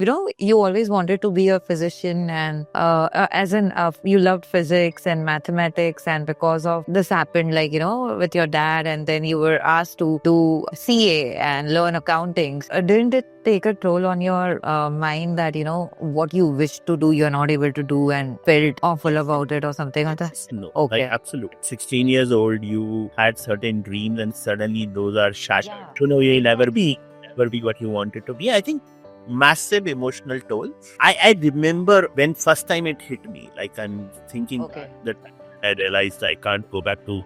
You always wanted to be a physician, and you loved physics and mathematics, and because of this happened, with your dad, and then you were asked to do CA and learn accounting. Didn't it take a toll on your mind that, what you wish to do, you're not able to do, and felt awful about it or something like that? No, Okay. absolutely. 16 years old, you had certain dreams and suddenly those are shattered. Yeah. You know, you'll never be what you wanted to be. I think massive emotional toll. I remember when first time it hit me, like I'm thinking that I realized I can't go back to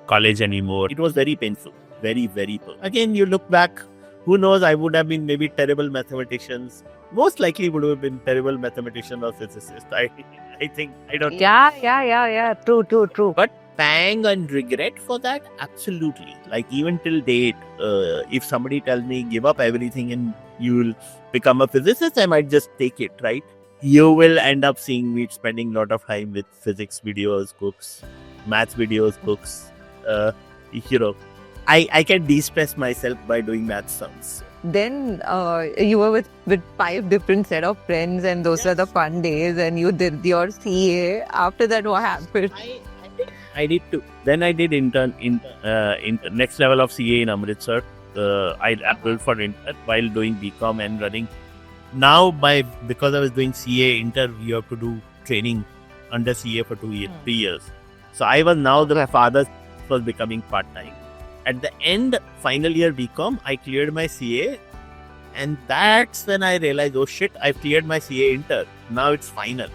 college anymore. It was very painful, very, very painful. Again, you look back, who knows, I would have been maybe terrible mathematicians. Most likely would have been terrible mathematician or physicist. I think, I don't know. Yeah. True. But pang and regret for that? Absolutely. Like even till date, if somebody tells me give up everything and you'll become a physicist, I might just take it, right? You will end up seeing me spending a lot of time with physics videos, books, maths videos, books. You know, I can de-stress myself by doing math sums. Then you were with 5 different set of friends, and those are the fun days, and you did your CA. After that, what happened? I did too. Then I did intern in next level of CA in Amritsar. I applied for intern while doing BCom and running. Now because I was doing CA intern, you have to do training under CA for 3 years. So I was now the father was becoming part-time. At the end, final year BCom, I cleared my CA, and that's when I realized, oh shit, I've cleared my CA intern. Now it's final.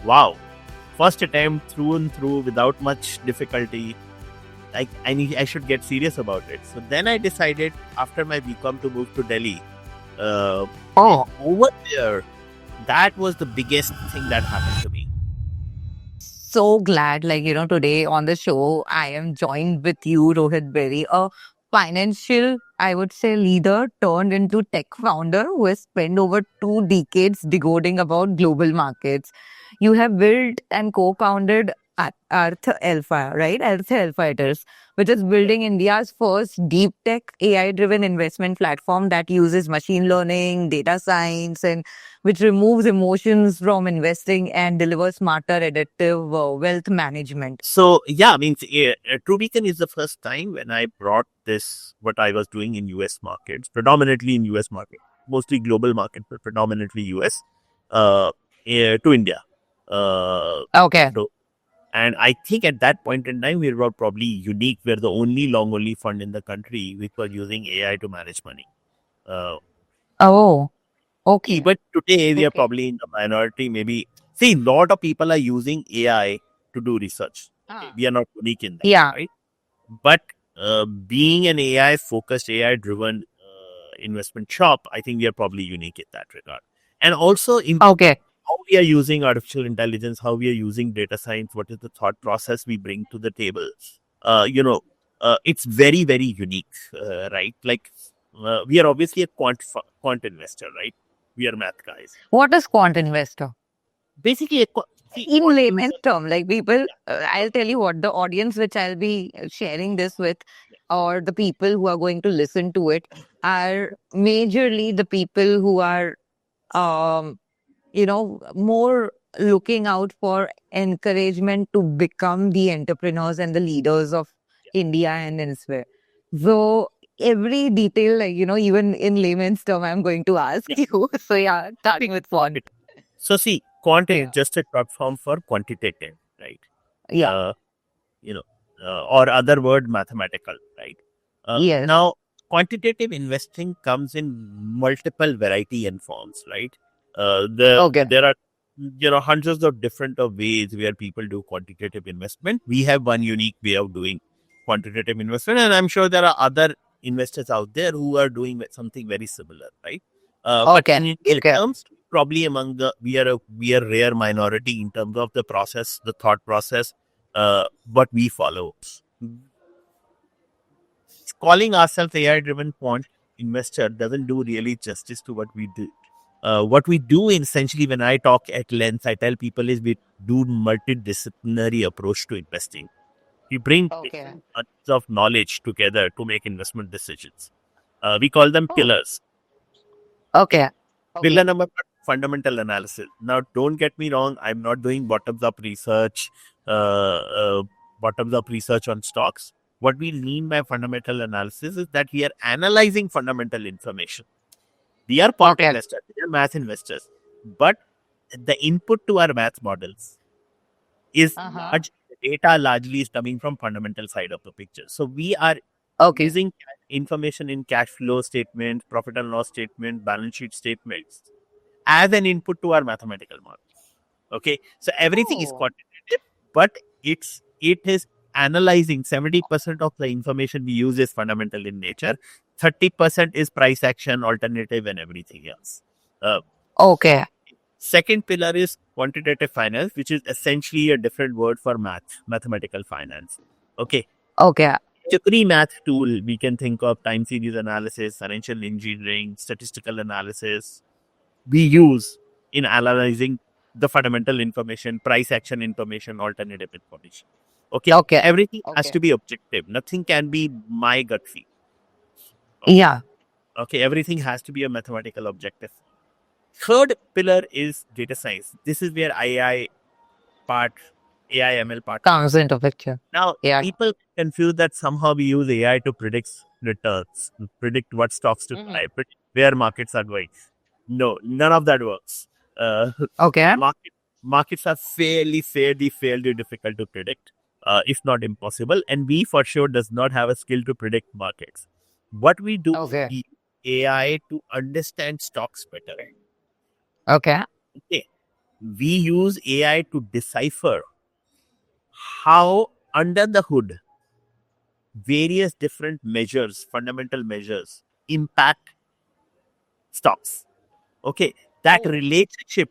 Wow. First attempt through and through without much difficulty. I should get serious about it. So then I decided after my BCom to move to Delhi. Over there, that was the biggest thing that happened to me. So glad, today on the show, I am joined with you, Rohit Berry, a financial, I would say, leader turned into tech founder who has spent over 2 decades decoding about global markets. You have built and co-founded Earth Alpha, right? Earth Alpha, which is building India's first deep tech AI-driven investment platform that uses machine learning, data science, and which removes emotions from investing and delivers smarter, adaptive wealth management. So yeah, I mean, True Beacon is the first time when I brought this, what I was doing in US markets, predominantly in US market, mostly global market, but predominantly US, to India. Okay. And I think at that point in time, we were probably unique. We're the only long only fund in the country which was using AI to manage money. Okay. But today we are probably in the minority. Maybe see, a lot of people are using AI to do research. We are not unique in that, right? But being an AI focused, AI driven investment shop, I think we are probably unique in that regard. And also in how we are using artificial intelligence, how we are using data science, what is the thought process we bring to the table. It's very, very unique, right? Like we are obviously a quant investor, right? We are math guys. What is quant investor? Basically, In layman's term, like people, I'll tell you what the audience which I'll be sharing this with, or the people who are going to listen to it, are majorly the people who are, more looking out for encouragement to become the entrepreneurs and the leaders of India and elsewhere. So every detail, even in layman's term, I'm going to ask you. So yeah, starting with quant. So see, quant is just a short form for quantitative, right? Yeah. Or other word mathematical, right? Yes. Now, quantitative investing comes in multiple variety and forms, right? There are hundreds of different ways where people do quantitative investment. We have one unique way of doing quantitative investment, and I'm sure there are other investors out there who are doing something very similar, right? But in terms, probably among we are a rare minority in terms of the process, the thought process, what we follow. Calling ourselves AI driven quant investor doesn't do really justice to what we do. What we do essentially, when I talk at length, I tell people is we do multidisciplinary approach to investing. We bring different kinds of knowledge together to make investment decisions. We call them pillars. Okay. Pillar number one, fundamental analysis. Now, don't get me wrong. I'm not doing uh, bottoms up research on stocks. What we mean by fundamental analysis is that we are analyzing fundamental information. We are quant Okay. investors, we are math investors, but the input to our math models is large. Data largely is coming from fundamental side of the picture. So we are Okay. using information in cash flow statements, profit and loss statement, balance sheet statements as an input to our mathematical model. Okay, so everything is Oh. quantitative, but it is analyzing 70% of the information we use is fundamental in nature. 30% is price action, alternative, and everything else. Uh, Okay. Second pillar is quantitative finance, which is essentially a different word for mathematical finance. Okay, Okay. every math tool we can think of, time series analysis, financial engineering, statistical analysis, we use in analyzing the fundamental information, price action information, alternative information. Okay. Okay. Everything has to be objective. Nothing can be my gut feel. Okay. Yeah. Okay. Everything has to be a mathematical objective. Third pillar is data science. This is where part, AI ML part Comes into picture. Now, Yeah. people confuse that somehow we use AI to predict returns, predict what stocks to buy, predict where markets are going. No, none of that works. Okay. Markets are fairly difficult to predict, if not impossible. And we for sure does not have a skill to predict markets. What we do, Okay. we use AI to understand stocks better. Okay. Okay. We use AI to decipher how under the hood various different measures, fundamental measures, impact stocks. Okay, that relationship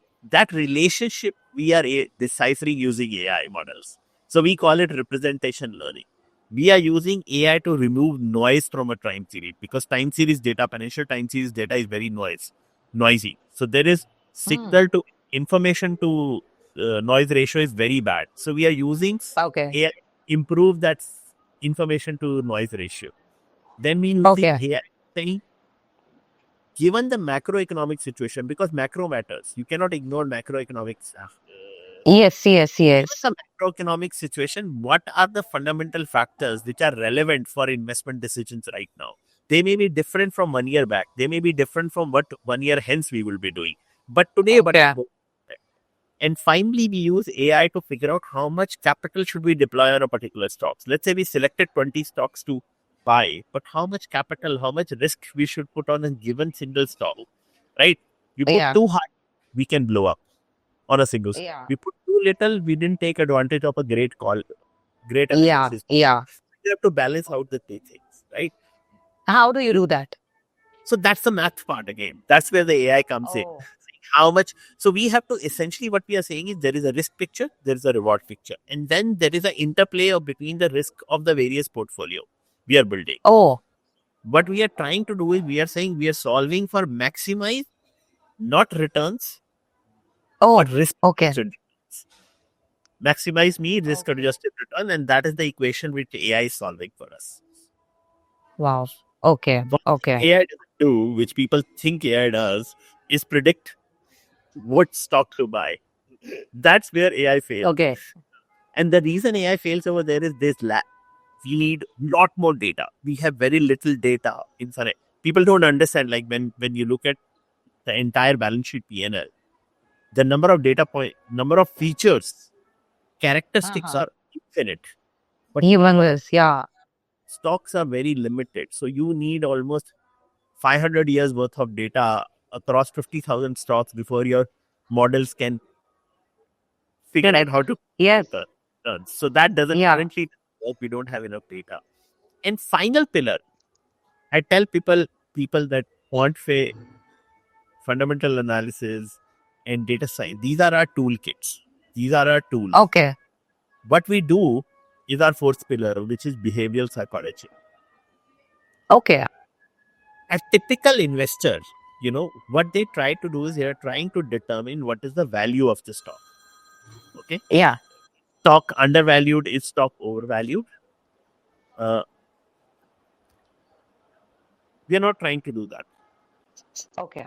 we are deciphering using AI models. So we call it representation learning. We are using AI to remove noise from a time series because time series data, financial time series data is very noisy. So there is signal to information to noise ratio is very bad. So we are using Okay. AI improve that information to noise ratio. Then we using Okay. AI saying given the macroeconomic situation, because macro matters, you cannot ignore macroeconomics. Yes. Given the macroeconomic situation, what are the fundamental factors which are relevant for investment decisions right now? They may be different from 1 year back. They may be different from what 1 year hence we will be doing. But today, Okay. and finally, we use AI to figure out how much capital should we deploy on a particular stocks. Let's say we selected 20 stocks to buy, but how much capital, how much risk we should put on a given single stock, right? We put Yeah. too high, we can blow up on a single stock. Yeah. We put too little, we didn't take advantage of a great Yeah. analysis. Yeah. You have to balance out the three things, right? How do you do that? So that's the math part again. That's where the AI comes in. How much? So we have to essentially what we are saying is there is a risk picture, there is a reward picture, and then there is an interplay of between the risk of the various portfolio we are building. Oh. What we are trying to do is we are saying we are solving for maximize, not returns, Oh. but risk. Okay. Maximize me risk adjusted return, and that is the equation which AI is solving for us. Wow. Okay. What Okay. AI doesn't do, which people think AI does, is predict what stock to buy. That's where AI fails. Okay. And the reason AI fails over there is we need lot more data. We have very little data inside it. People don't understand, like when you look at the entire balance sheet PNL, the number of data point, number of features, characteristics are infinite. But Even with, yeah. stocks are very limited. So you need almost 500 years worth of data across 50,000 stocks before your models can figure out how to Yes. returns. So that doesn't Yeah. currently work. We don't have enough data. And final pillar, I tell people that quant fundamental analysis and data science, these are our toolkits. These are our tools. Okay. What we do is our fourth pillar, which is behavioral psychology. Okay. A typical investor, what they try to do is they are trying to determine what is the value of the stock. Okay. Yeah. Stock undervalued, is stock overvalued? We are not trying to do that. Okay.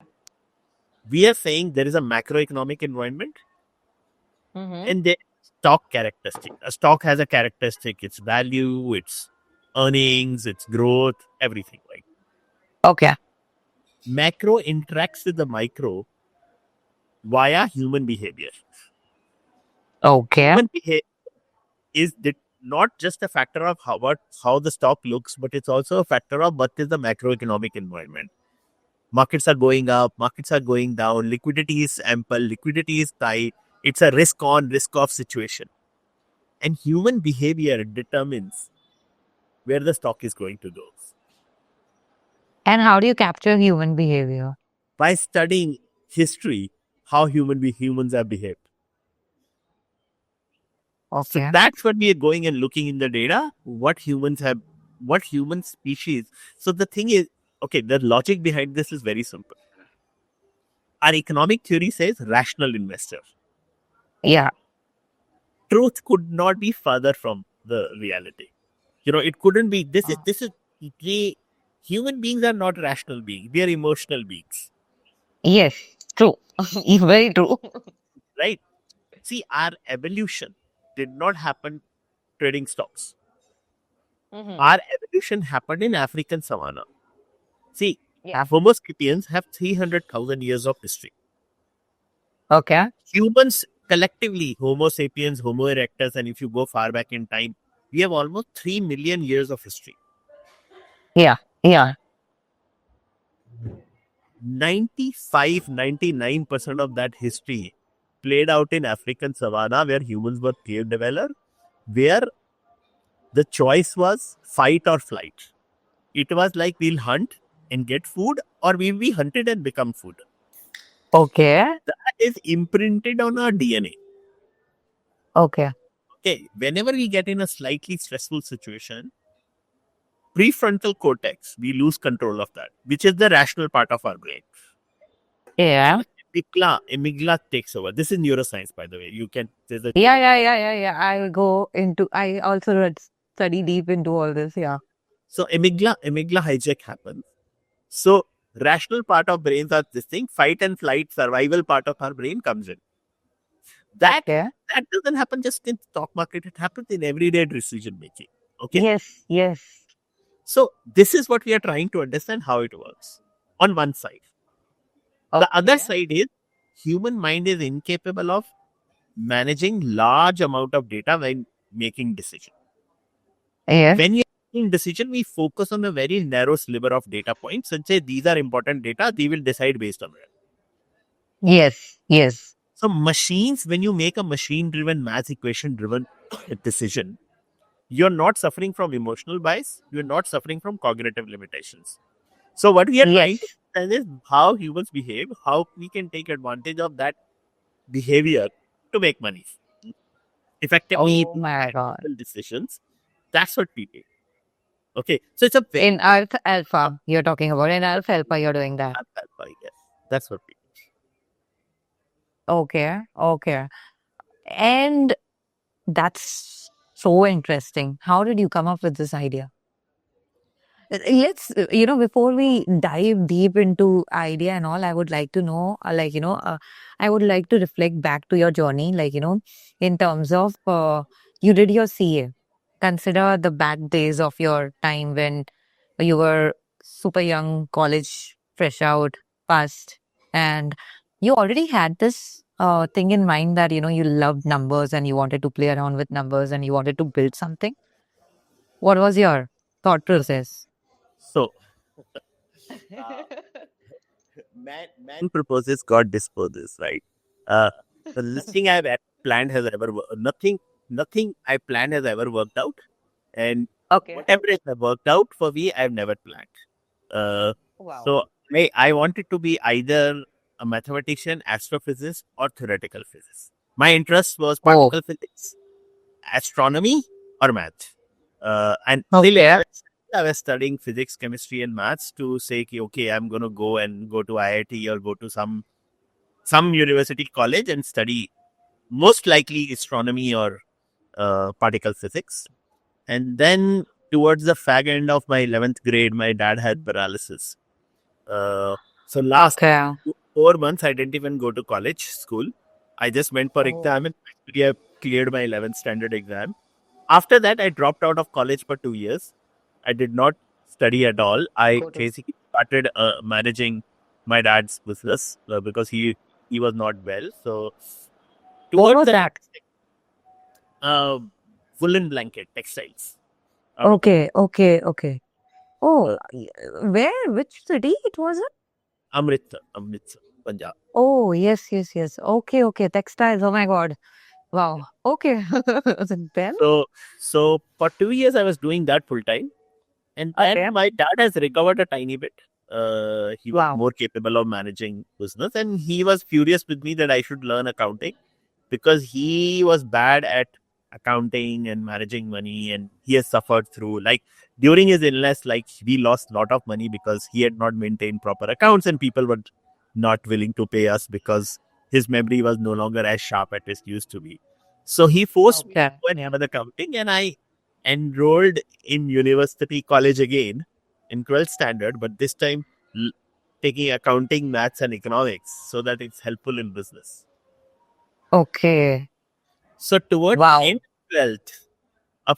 We are saying there is a macroeconomic environment Mm-hmm. and the stock characteristic. A stock has a characteristic, its value, its earnings, its growth, everything. Right? Okay. Macro interacts with the micro via human behavior. Okay. Human behavior is not just a factor of how the stock looks, but it's also a factor of what is the macroeconomic environment. Markets are going up, markets are going down, liquidity is ample, liquidity is tight. It's a risk on, risk off situation. And human behavior determines where the stock is going to go. And how do you capture human behavior? By studying history, how humans have behaved. So Okay. that's what we are going and looking in the data, what human species. So the thing is, okay, the logic behind this is very simple. Our economic theory says rational investor. Yeah. Truth could not be further from the reality. It couldn't be. The human beings are not rational beings. They are emotional beings, Yes. True. Very true. right? See, our evolution did not happen trading stocks. Mm-hmm. Our evolution happened in African savanna. See, Yeah. Homo sapiens have 300,000 years of history. Okay. Humans collectively, Homo sapiens, Homo erectus, and if you go far back in time, we have almost 3 million years of history. Yeah. Yeah. 99% of that history played out in African savanna where humans were cave dweller, where the choice was fight or flight. It was like we'll hunt and get food or we'll be hunted and become food. Okay. That is imprinted on our DNA. Okay. Okay, whenever we get in a slightly stressful situation, prefrontal cortex, we lose control of that, which is the rational part of our brain. Yeah. Amygdala takes over. This is neuroscience, by the way. There's a Yeah. Yeah. Yeah. Yeah. Yeah. I also study deep into all this. Yeah. so amygdala hijack happens. So rational part of brains are this thing, fight and flight, survival part of our brain comes in. That Okay. that doesn't happen just in stock market. It happens in everyday decision making. Okay. Yes. Yes. So this is what we are trying to understand how it works. On one side. The other Okay. side is human mind is incapable of managing large amount of data when making decision. Yes. When you're making decision, we focus on a very narrow sliver of data points and say these are important data. They will decide based on it. Yes. Yes. So machines, when you make a machine-driven, math equation-driven decision, you're not suffering from emotional bias. You're not suffering from cognitive limitations. So what we are trying to Yes. understand is how humans behave, how we can take advantage of that behavior to make money. Effectively, Oh my God. decisions. That's what we do. Okay. So it's a very In Earth Alpha, you're talking about. In Earth Alpha, you're doing that. I guess. That's what we do. Okay. Okay. And that's so interesting. How did you come up with this idea? Let's, before we dive deep into idea and all, I would like to know, I would like to reflect back to your journey, in terms of you did your CA. Consider the bad days of your time when you were super young, college, fresh out, past, and you already had this thing in mind that, you loved numbers and you wanted to play around with numbers and you wanted to build something. What was your thought process? So man proposes, God disposes, right? Uh, the listing I've planned has ever nothing I planned has ever worked out, and Okay. whatever has worked out for me, I've never planned. Uh, Wow. so I wanted to be either a mathematician, astrophysicist, or theoretical physicist. My interest was Oh, particle physics, astronomy, or math. And okay. I was studying physics, chemistry, and maths to say, okay, I'm going to go to IIT or go to some university college and study most likely astronomy or particle physics. And then towards the fag end of my 11th grade, my dad had paralysis. So last Okay. 4 months, I didn't even go to college, school. I just went for exam and actually I cleared my 11th standard exam. After that, I dropped out of college for 2 years. I did not study at all. I Go to. basically started managing my dad's business because he was not well. So What towards was the that? uh, woolen blanket textiles. Okay, okay, okay. Oh, where? Which city it was it? Amritsar, Punjab. Oh, yes, yes, yes. Okay, okay. Textiles. Oh my God. Wow. Okay. Then? So for 2 years, I was doing that full time. And Okay. then my dad has recovered a tiny bit. He was Wow. more capable of managing business, and he was furious with me that I should learn accounting because he was bad at accounting and managing money, and he has suffered through like during his illness, like we lost a lot of money because he had not maintained proper accounts, and people were not willing to pay us because his memory was no longer as sharp as it used to be. So he forced me to Okay. go and have accounting, and I enrolled in university college again in 12th standard, but this time taking accounting, maths, and economics so that it's helpful in business. Okay. So towards Wow. end 12th, a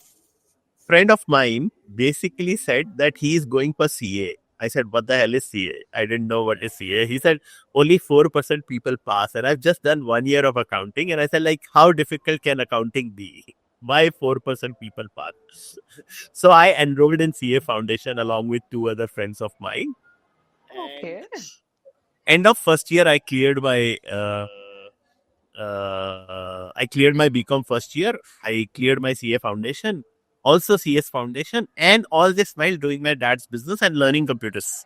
friend of mine basically said that he is going for CA. I said, what the hell is CA? I didn't know what is CA. He said, only 4% people pass. And I've just done 1 year of accounting. And I said, like, how difficult can accounting be? Why 4% people pass? So I enrolled in CA Foundation along with two other friends of mine. Okay. End of first year, I cleared my BCom first year. I cleared my CA foundation, also CS foundation, and all this while doing my dad's business and learning computers.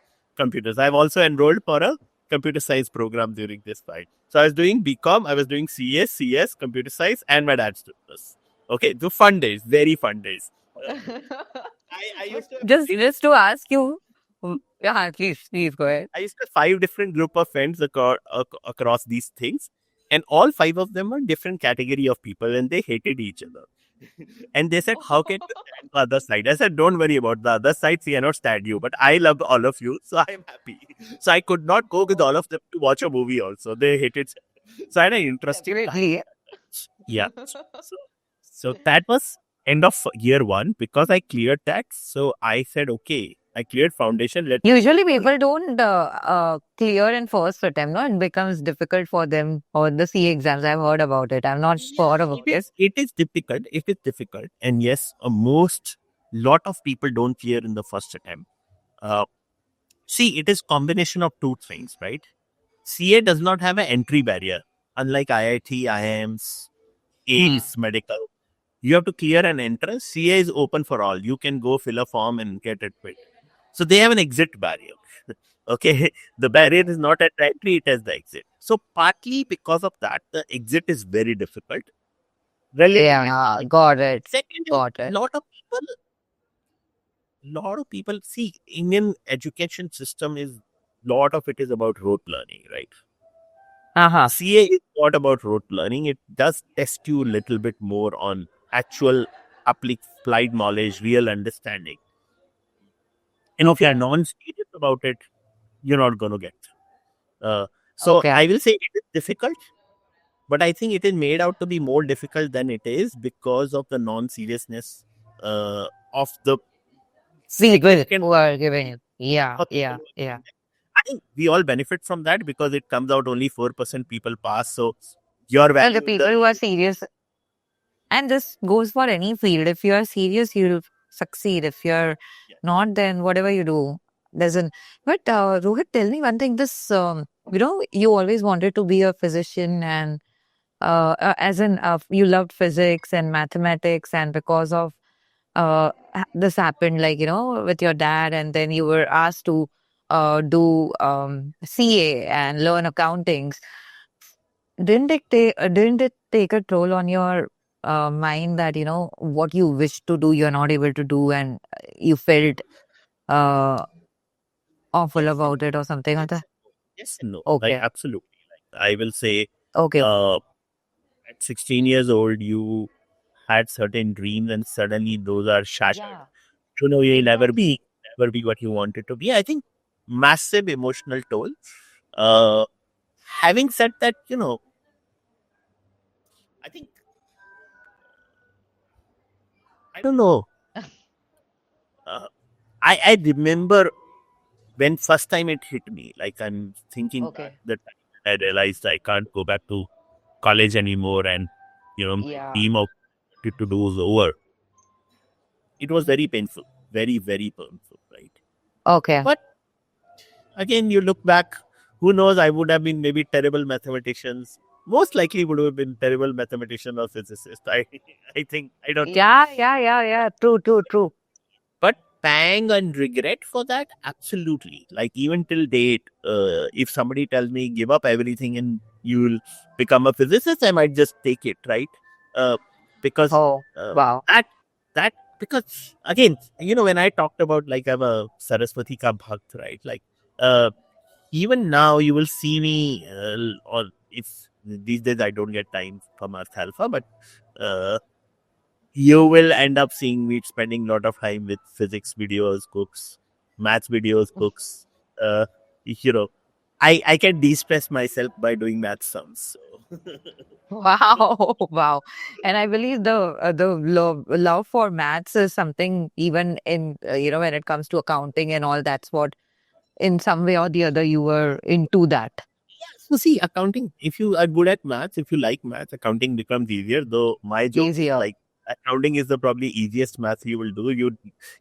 I've also enrolled for a computer science program during this time. So I was doing BCom, I was doing CS, computer science, and my dad's business. Okay, the fun days, very fun days. I used to have Just to ask you. Yeah, please go ahead. I used to have 5 different group of friends across these things, and all 5 of them were different category of people, and they hated each other. And they said, "How can you stand the other side?" I said, "Don't worry about the other side. We cannot stand you, but I love all of you, so I am happy." So I could not go with all of them to watch a movie. Also, they hated. So I had an interesting time. Definitely. Yeah. So that was end of year one because I cleared that. So I said, okay, I cleared foundation. Usually people don't clear in first attempt, no? It becomes difficult for them or the CA exams. I've heard about it. I'm not sure about it. It is difficult. It is difficult. And yes, most lot of people don't clear in the first attempt. See, it is combination of two things, right? CA does not have an entry barrier, unlike IIT, IIMs, AIMS, medical. You have to clear an entrance. CA is open for all. You can go fill a form and get it fit. So they have an exit barrier. Okay, the barrier is not at entry; it has the exit. So partly because of that, the exit is very difficult. Yeah, got it. Second, Got it. lot of people see Indian education system is lot of it is about rote learning, right? Uh-huh. CA is not about rote learning. It does test you a little bit more on actual applied knowledge, real understanding. And if you are non-serious about it, you're not going to get. So Okay. I will say it is difficult, but I think it is made out to be more difficult than it is because of the non-seriousness of the People second. who are giving it. Yeah, of yeah, people. yeah. I think we all benefit from that because it comes out only 4% people pass. So your Well, value the people who are serious, and this goes for any field. If you are serious, you'll succeed. If you're not, then whatever you do doesn't. But Rohit, tell me one thing. This, you always wanted to be a physician, and as in, you loved physics and mathematics, and because of this happened, like with your dad, and then you were asked to do CA and learn accounting. Didn't it take a toll on your mind that what you wish to do you're not able to do, and you felt uh, awful about it or something like that? yes and no. Like Okay, absolutely. Like I will say, okay, at 16 years old, you had certain dreams, and suddenly those are shattered. yeah, You know, you'll never be what you wanted to be. I think massive emotional toll. Uh, having said that, I think, I don't know. Uh, I remember when first time it hit me, like I'm thinking back Okay. the time I realized I can't go back to college anymore, and my Yeah. dream of to do was over. It was very painful, very, very painful, right? Okay. But again, you look back, who knows? I would have been maybe terrible mathematicians. Most likely would have been terrible mathematician or physicist. I think, I don't know. Yeah, yeah, yeah, yeah. True, true, true. But pang and regret for that, absolutely. Like even till date, if somebody tells me give up everything and you'll become a physicist, I might just take it, right? Uh, because Oh, uh, wow. that because again, when I talked about like I'm a Saraswati ka bhakt, right? Like uh, even now you will see me, or if these days I don't get time for Earth Alpha, but uh, you will end up seeing me spending a lot of time with physics videos, books, maths videos, books. Uh, you know, I can de-stress myself by doing math sums. So, Wow, wow. And I believe the love for maths is something even in when it comes to accounting and all, that's what in some way or the other you were into that. so see, accounting. If you are good at maths, if you like maths, accounting becomes easier. Though my joke is Easier. like accounting is the probably easiest math you will do.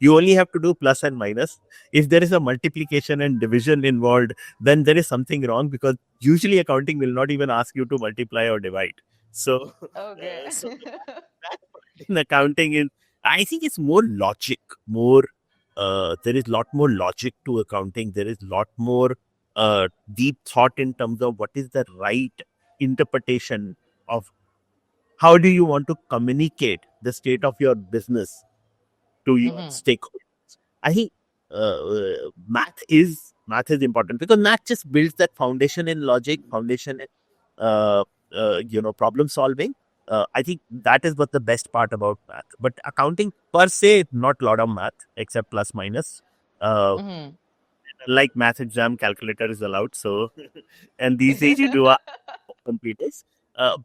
You only have to do plus and minus. If there is a multiplication and division involved, then there is something wrong because usually accounting will not even ask you to multiply or divide. So, Okay. so that part in accounting is, I think it's more logic, more. There is lot more logic to accounting. There is lot more deep thought in terms of what is the right interpretation of how do you want to communicate the state of your business to your Hmm. stakeholders. I think math is important because math just builds that foundation in logic, foundation in problem solving. I think that is what the best part about math. But accounting per se, not a lot of math except plus minus. Uh, Hmm. like math exam, calculator is allowed. So, and these days you do a computers.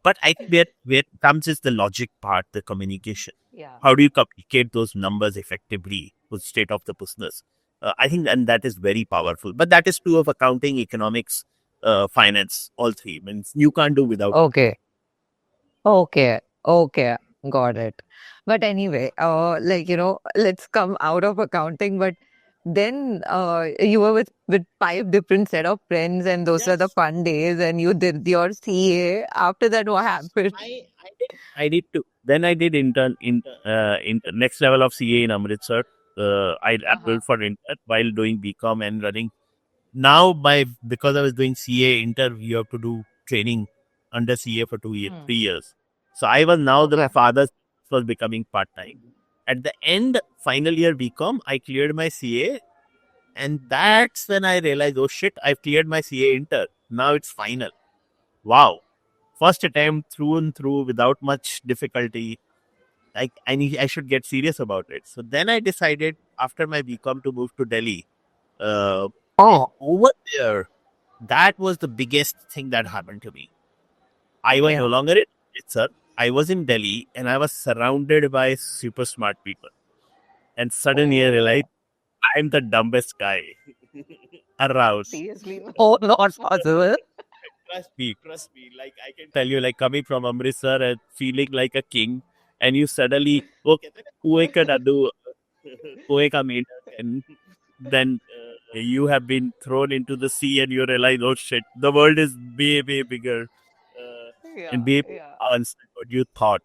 But I think where comes is the logic part, the communication. Yeah. How do you communicate those numbers effectively with state of the business? I think, and that is very powerful. But that is true of accounting, economics, finance, all three. Means you can't do without. Okay. Okay. Okay. Got it. But anyway, let's come out of accounting. But then you were with five different set of friends, and those are the Yes, fun days, and you did your CA. After that, what happened? I did too. Then I did in next level of CA in Amritsar. I Uh-huh. enrolled for intern while doing BCom and running. Now, because I was doing CA inter, you have to do training under CA for 2 years, Hmm. 3 years. So I was now the Okay. father was becoming part time. At the end, final year BCom, I cleared my CA, and that's when I realized, oh shit, I've cleared my CA inter. Now it's final. Wow, first attempt through and through without much difficulty. I should get serious about it. So then I decided after my BCom to move to Delhi. Uh, and Oh, over there, that was the biggest thing that happened to me. I was okay. no longer in Amritsar. I was in Delhi and I was surrounded by super smart people. And suddenly I realized Oh, I'm the dumbest guy around. seriously? No, not possible. Trust me. Like I can tell you, like coming from Amritsar and feeling like a king, and you suddenly, oh, कुएं का दादू, कुएं का मेंढक, and then you have been thrown into the sea, and you realize, oh shit, the world is way, way bigger, and Yeah, way more yeah. advanced than what you thought.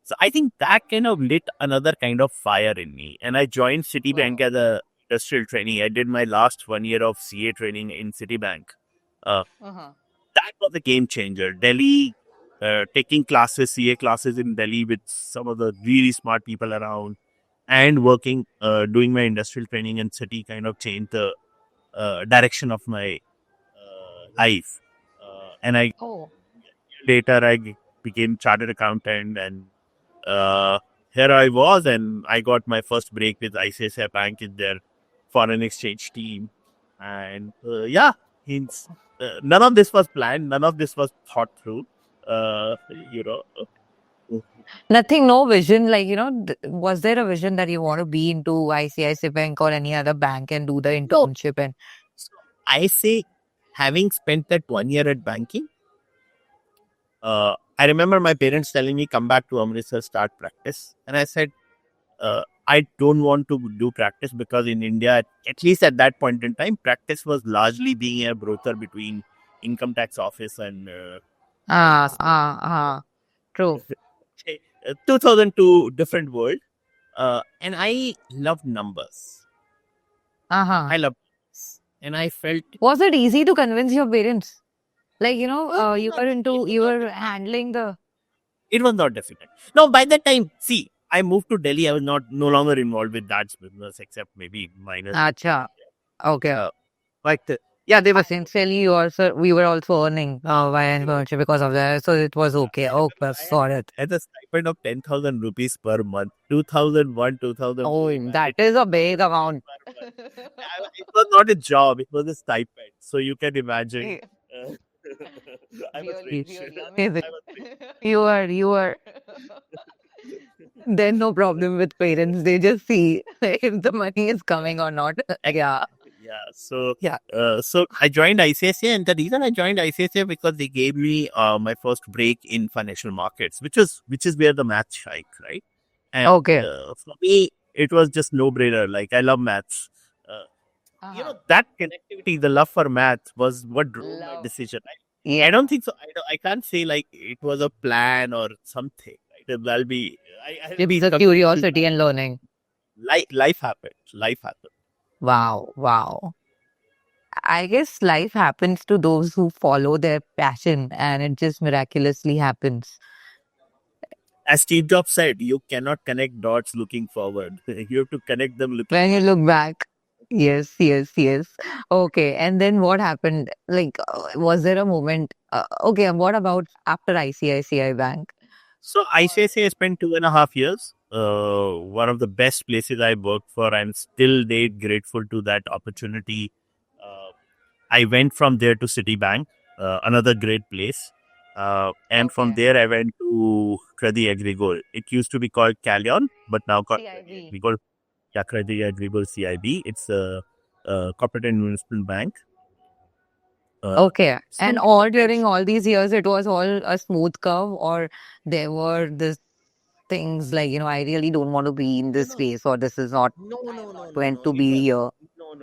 So I think that kind of lit another kind of fire in me, and I joined Citibank Wow. as a industrial trainee. I did my last 1 year of CA training in Citibank. Uh, Uh-huh. that was a game changer. Delhi, taking classes, CA classes in Delhi with some of the really smart people around, and working, doing my industrial training in city kind of changed the direction of my life. And I Oh. later became chartered accountant, and uh, here I was, and I got my first break with ICICI Bank in their foreign exchange team, and yeah, hence none of this was planned. None of this was thought through. Uh, you know, Nothing, no vision. Like, was there a vision that you want to be into ICICI Bank or any other bank and do the no. internship? And So I say, having spent that 1 year at banking, I remember my parents telling me, "Come back to Amritsar, start practice," and I said, I don't want to do practice because in India, at least at that point in time, practice was largely being a broker between income tax office and true. 2002 different world. And I loved numbers. Uh-huh. I loved numbers. And I felt Was it easy to convince your parents? Like, well, you were you were handling the. it was not difficult. Now, by that time, see, I moved to Delhi. I was no longer involved with dad's business, except maybe minor. Acha. Okay. But yeah, they were Essentially, we were also earning via internship because of that. So it was okay. Oh, got it. at a stipend of 10,000 rupees per month, 2001, 2000. Oh, that is a big amount. It was not a job; it was a stipend. So you can imagine. I was Really, rich. really I amazing. was rich. You are. There's no problem with parents. They just see if the money is coming or not. Yeah. Yeah. So I joined ICICI, and the reason I joined ICICI because they gave me my first break in financial markets, which is where the math shine, right? And Okay. for me, it was just no brainer. Like I love maths. That connectivity, the love for math, was what drove my decision. Yeah. I don't think so. I can't say like it was a plan or something. Right? That'll be. I'll be The curiosity and learning. life happened. Life happened. Wow. Wow. I guess life happens to those who follow their passion and it just miraculously happens. As Steve Jobs said, you cannot connect dots looking forward. You have to connect them looking. When you look back. Yes, yes, yes. Okay. And then what happened? Like, was there a moment? Okay. And what about after ICICI Bank? So ICICI spent 2.5 years. One of the best places I worked for. I'm still grateful to that opportunity. I went from there to Citibank, another great place. And from there, I went to Credit Agricole. It used to be called Callion, but now called Credit Agricole. Yeah, Credit Agricole CIB. It's a corporate investment bank. Okay. And all during all these years, it was all a smooth curve, or there were this things like, I really don't want to be in this space, or this is not meant to be here. No.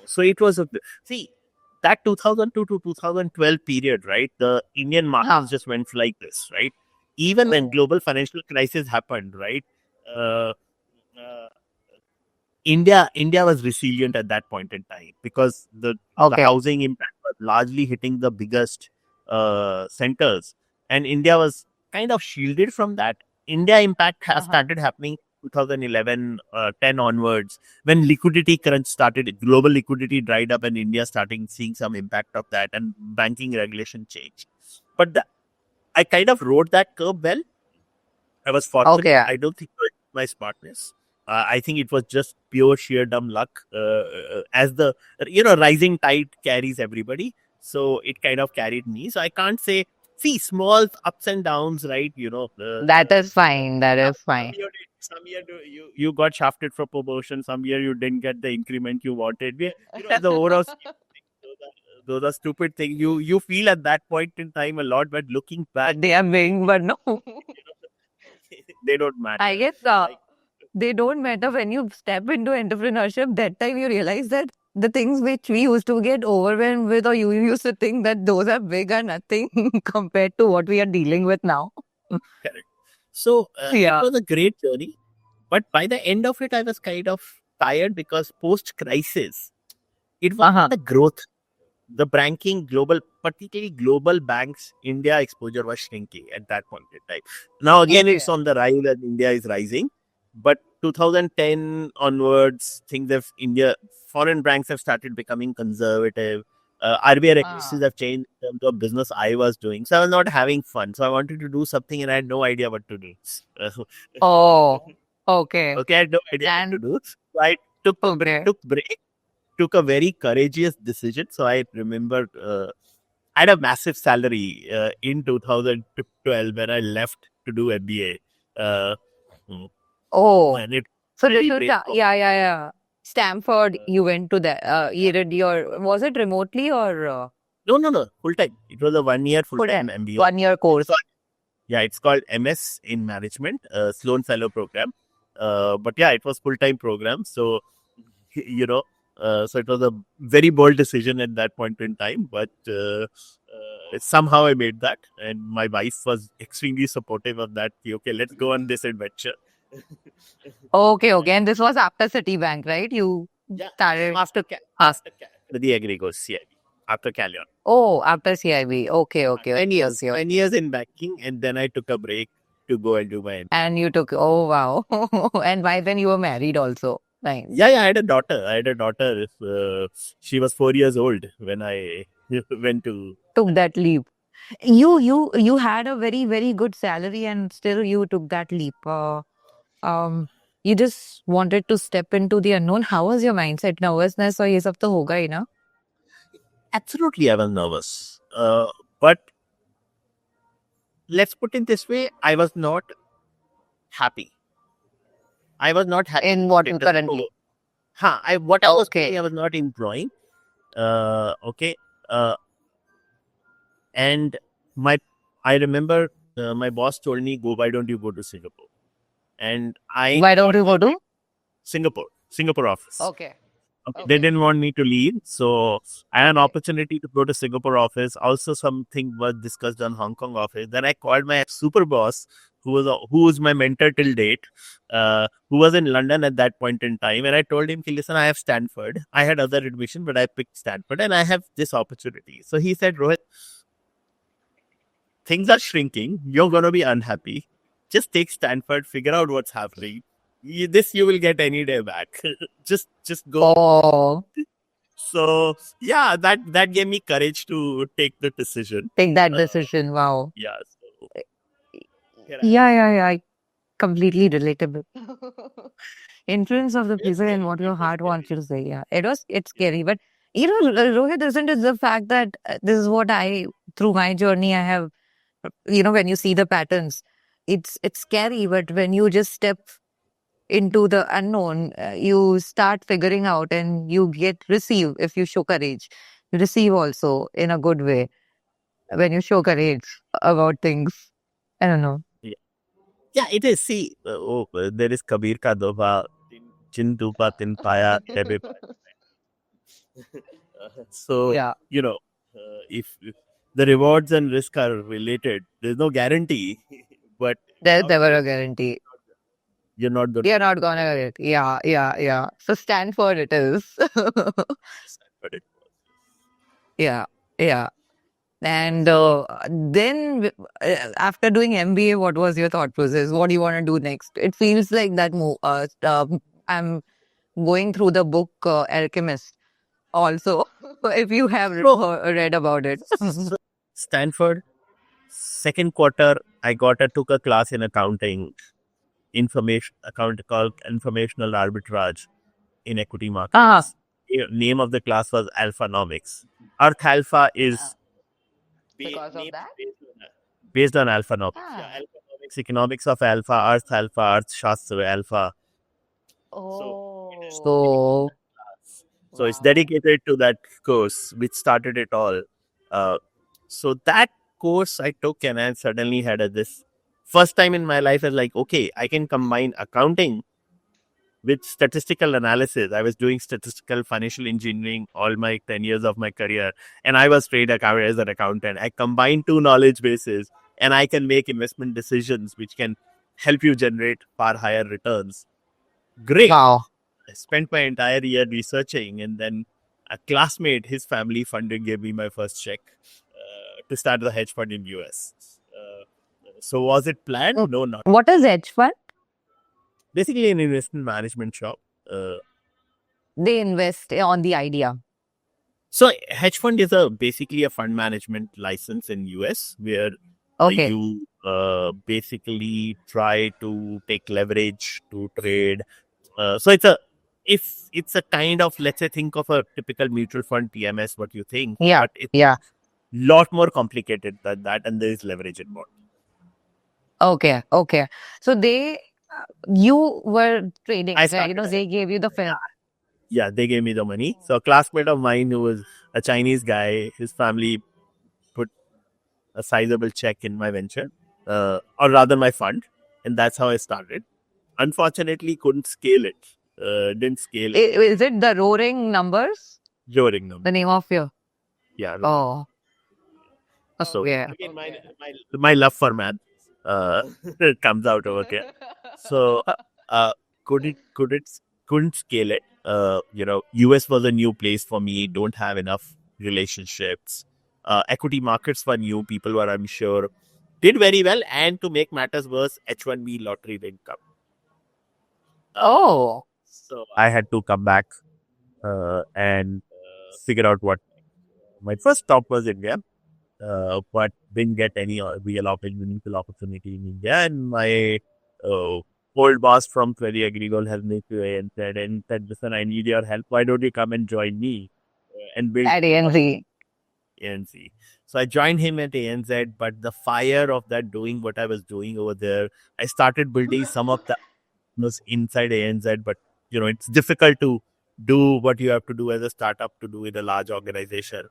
So it was that 2002 to 2012 period, right? The Indian markets just went like this, right? Even when global financial crisis happened, right? India was resilient at that point in time because the housing impact was largely hitting the biggest centers, and India was kind of shielded from that. India impact has started happening 2011, 10 onwards, when liquidity crunch started, global liquidity dried up, and India starting seeing some impact of that, and banking regulation changed. But I kind of rode that curve well. I was fortunate. Okay. I don't think it was my smartness. I think it was just pure sheer dumb luck. As the rising tide carries everybody, so it kind of carried me. So I can't say. See, small ups and downs, right? That is fine. That is fine. Some year you got shafted for promotion. Some year you didn't get the increment you wanted. The overall those are stupid things. You feel at that point in time a lot, but looking back, They are big, but no. They don't matter. I guess they don't matter when you step into entrepreneurship. That time you realize that the things which we used to get overwhelmed with, or you used to think that those are big are nothing compared to what we are dealing with now. Correct. So it was a great journey, but by the end of it, I was kind of tired because post-crisis, it was the growth. The banking particularly global banks, India exposure was shrinking at that point in time. Now again, it's on the rise and India is rising. But 2010 onwards, foreign banks have started becoming conservative. RBI regulations have changed in terms of business I was doing. So I was not having fun. So I wanted to do something and I had no idea what to do. Okay. Okay, I had no idea what to do. So I took break, took a very courageous decision. So I remember I had a massive salary in 2012 when I left to do MBA. Uh, mm, Oh, and it so very Rishabh, brainstorm. yeah. Stanford, you went to that. You did was it remotely or No, full time. It was a 1 year full full time time? MBA. 1 year It's course. called, yeah, it's called MS in Management, Sloan Fellow Program. But yeah, it was full time program. So you know, so it was a very bold decision at that point in time. But somehow I made that, and my wife was extremely supportive of that. Okay, let's go on this adventure. Okay. And this was after Citibank, right? You Yeah, started us. after the Agrigos, CIB, after Calion. Oh, after CIB. Okay. 10 years in banking, and then I took a break to go and do my MBA. And you took, oh, wow. And by then you were married also. Nice. Yeah, I had a daughter. She was 4 years old when I went to. Took that leap. You had a very good salary and still you took that leap. Um, you just wanted to step into the unknown. How was your mindset? Nervousness or ये सब तो होगा ही ना? Absolutely, I was nervous. But let's put it this way: I was not happy. I was not happy In with what status currently? quo. What I was Okay. doing, I was not enjoying. Okay. And I remember my boss told me, "Go. Why don't you go to Singapore?" And Why don't you go to? Singapore office. Okay. They didn't want me to leave, so I had an opportunity to go to Singapore office. Also, something was discussed on Hong Kong office. Then I called my super boss, who was my mentor till date, who was in London at that point in time, and I told him, "Listen, I have Stanford. I had other admission, but I picked Stanford, and I have this opportunity." So he said, "Rohit, things are shrinking. You're gonna be unhappy. Just take Stanford. Figure out what's happening. This you will get any day back. just go." Oh, So yeah, that gave me courage to take the decision. take that decision. Wow. Yeah. So here I am. Yeah. Completely relatable. Influence of the people and what your heart wants you to say. Yeah, it's scary, but Rohit, isn't it the fact that this is what through my journey, I have, when you see the patterns, it's scary, but when you just step into the unknown, you start figuring out and you receive if you show courage. You receive also in a good way when you show courage about things. I don't know. Yeah, it is. See, there is Kabir ka doha, chin dupa tin paya, tebe paya. So Yeah, if the rewards and risk are related, there's no guarantee, but there's never a guarantee. you're not going You're not gonna get it. Yeah. So Stanford it is. to. Yeah. And then after doing MBA, what was your thought process? What do you want to do next? It feels like that I'm going through the book Alchemist also, if you have read about it. So, Stanford, second quarter, I took a class in accounting, called informational arbitrage in equity markets. Name of the class was Alphanomics. Earth Alpha is Because of that? based on Alphanomics. Yeah, Alphanomics, economics of Alpha, Earth Shastra Alpha. So So it's dedicated to that course, which started it all. So that course I took, and I suddenly had this first time in my life. I was like, okay, I can combine accounting with statistical analysis. I was doing statistical financial engineering all my 10 years of my career, and I was trained as an accountant. I combine two knowledge bases, and I can make investment decisions which can help you generate far higher returns. Great. wow. I spent my entire year researching, and then a classmate, his family funded, gave me my first check to start the hedge fund in US. So was it planned? No, not. What is hedge fund? Basically an investment management shop. They invest on the idea. So hedge fund is basically a fund management license in US where you basically try to take leverage to trade. So it's a kind of, let's say, think of a typical mutual fund PMS, what you think. Yeah. But lot more complicated than that, and there is leverage involved. Okay, okay. So you were trading, I right? started. They gave you the film. Yeah, they gave me the money. So a classmate of mine who was a Chinese guy, his family put a sizable check in my venture, or rather my fund, and that's how I started. Unfortunately, couldn't scale it. Didn't scale it. Is it the Roaring Numbers? Joring The number. name of your? Yeah. Oh, So yeah. again, my love for math uh, comes out over here. So uh, could it couldn't scale it. US was a new place for me. Don't have enough relationships. Equity markets were new. People were unsure. Did very well, and to make matters worse, H1B lottery didn't come. Oh, So I had to come back and figure out what my first stop was India, but didn't get any meaningful opportunity in India. And my uh, old boss from Query Agricole helped me to and said, "Listen, I need your help. Why don't you come and join me and build at ANZ. ANC?" So I joined him at ANZ, but the fire of that doing what I was doing over there, I started building some of the was inside ANZ, but it's difficult to do what you have to do as a startup to do in a large organization.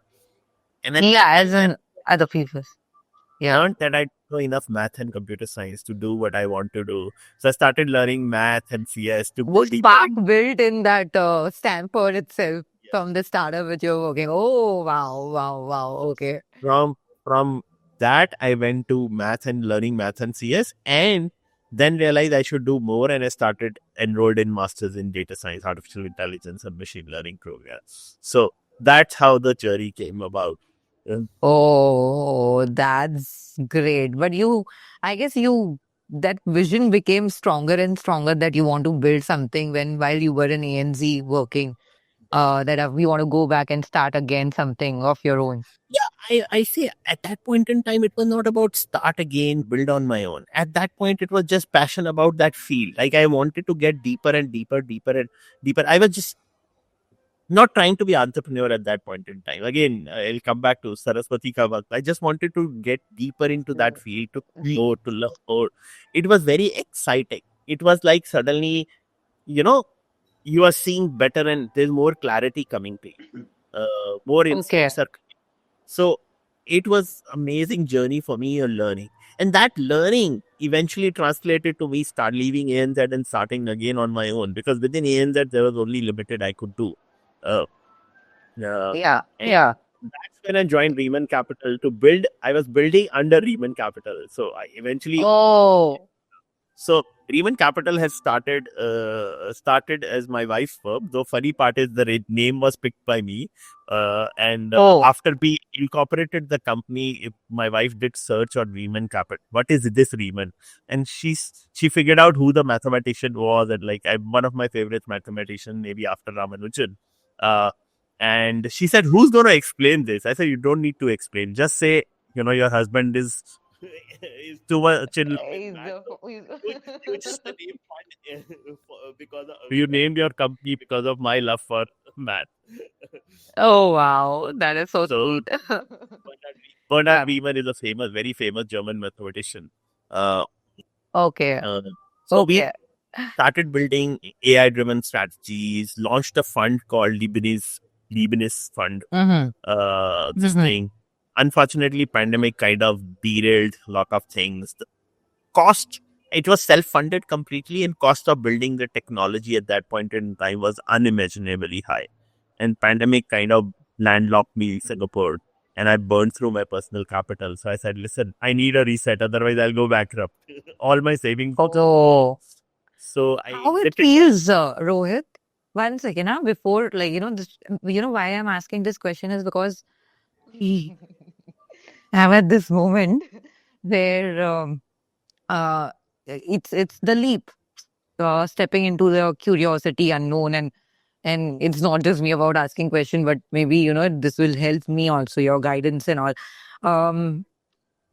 And at Yeah, that as time, in other people. I Yeah. learned that I know enough math and computer science to do what I want to do. So I started learning math and CS to go Was deeper. Spark built in that Stanford itself from the startup which you're working? Oh, wow, wow, wow. Okay. From that, I went to math and learning math and CS, and then realized I should do more, and I started enrolled in masters in data science, artificial intelligence, and machine learning programs. So that's how the journey came about. Uh, Oh, that's great. But I guess that vision became stronger and stronger that you want to build something while you were in ANZ working, you want to go back and start again something of your own. Yeah, I say at that point in time, it was not about start again, build on my own. At that point, it was just passion about that field. Like I wanted to get deeper and deeper, deeper and deeper. I was just not trying to be entrepreneur at that point in time. Again, I'll come back to Saraswati ka Vakt. I just wanted to get deeper into that field, to go to learn more. It was very exciting. It was like suddenly, you know, you are seeing better and there's more clarity coming to you. More Okay. insights are. So it was amazing journey for me of learning. And that learning eventually translated to me start leaving ANZ and starting again on my own, because within ANZ there was only limited I could do. Uh, Yeah. and Yeah. that's when I joined Riemann Capital to build. I was building under Riemann Capital. So I eventually Oh. So Riemann Capital has started as my wife's firm. Though funny part is the name was picked by me, and Oh. after we incorporated the company, my wife did search on Riemann Capital. What is this Riemann? And she figured out who the mathematician was, and like I'm one of my favorite mathematicians, maybe after Ramanujan. Uh, and she said, "Who's going to explain this?" I said, "You don't need to explain. Just say, your husband is." Is too much in love with math. You just the name fund because you named your company because of my love for math. Oh, wow. That is so So sweet. Bernard Yeah. Riemann is a very famous German mathematician. Okay. Uh, so we Okay. started building AI-driven strategies. Launched a fund called Leibniz Fund. Mm-hmm. This Mm-hmm. thing. Unfortunately, pandemic kind of derailed a lot of things. Cost, it was self-funded completely, and cost of building the technology at that point in time was unimaginably high, and pandemic kind of landlocked me in Singapore, and I burned through my personal capital. So I said, listen, I need a reset, otherwise I'll go bankrupt. All my savings. So, So I how it exited. feels, Rohit? One second, before, why I'm asking this question is because we have at this moment where it's the leap, stepping into the curiosity unknown, and it's not just me about asking question, but maybe this will help me also, your guidance and all. Um,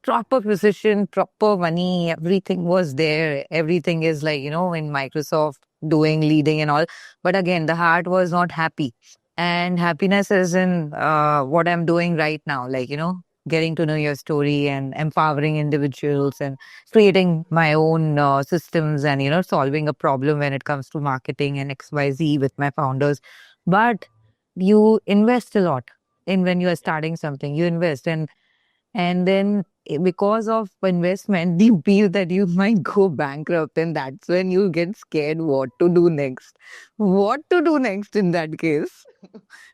Proper position, proper money, everything was there. Everything is like, in Microsoft doing, leading and all. But again, the heart was not happy. And happiness is in what I'm doing right now, like, getting to know your story and empowering individuals and creating my own systems and, solving a problem when it comes to marketing and XYZ with my founders. But you invest a lot in when you are starting something, you invest and then because of investment, you feel that you might go bankrupt, and that's when you get scared what to do next. What to do next in that case?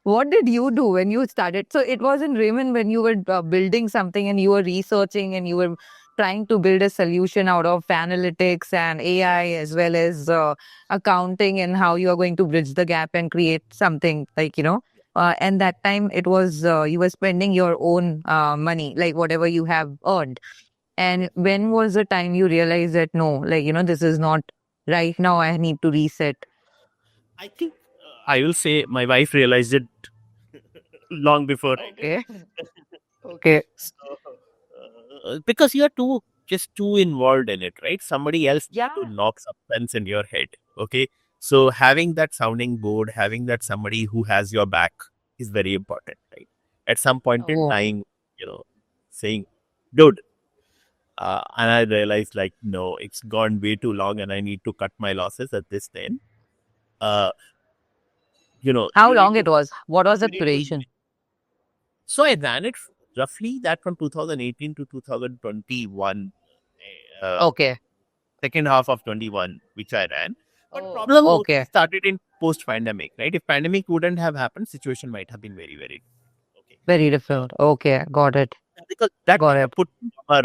What did you do when you started? So it was in Raymond when you were building something and you were researching and you were trying to build a solution out of analytics and AI as well as accounting and how you are going to bridge the gap and create something like, and that time it was you were spending your own money, like whatever you have earned. And when was the time you realized that no, like, this is not right now, I need to reset? I think I will say my wife realized it long before I did. Okay. Okay. So, because you're too involved in it, right? Somebody else Yeah. to knock some sense in your head. Okay. So having that sounding board, having that somebody who has your back is very important, right? At some point in Oh. time, saying, dude, and I realized like, no, it's gone way too long and I need to cut my losses at this time. Uh, How you need long to- it was? What was the you need to- duration? So I ran it roughly that from 2018 to 2021, Okay. second half of 21, which I ran. But Oh, problem okay. mostly started in post-pandemic, right? If pandemic wouldn't have happened, situation might have been very, very okay. Very different. Okay, got it. Because that Got it. put our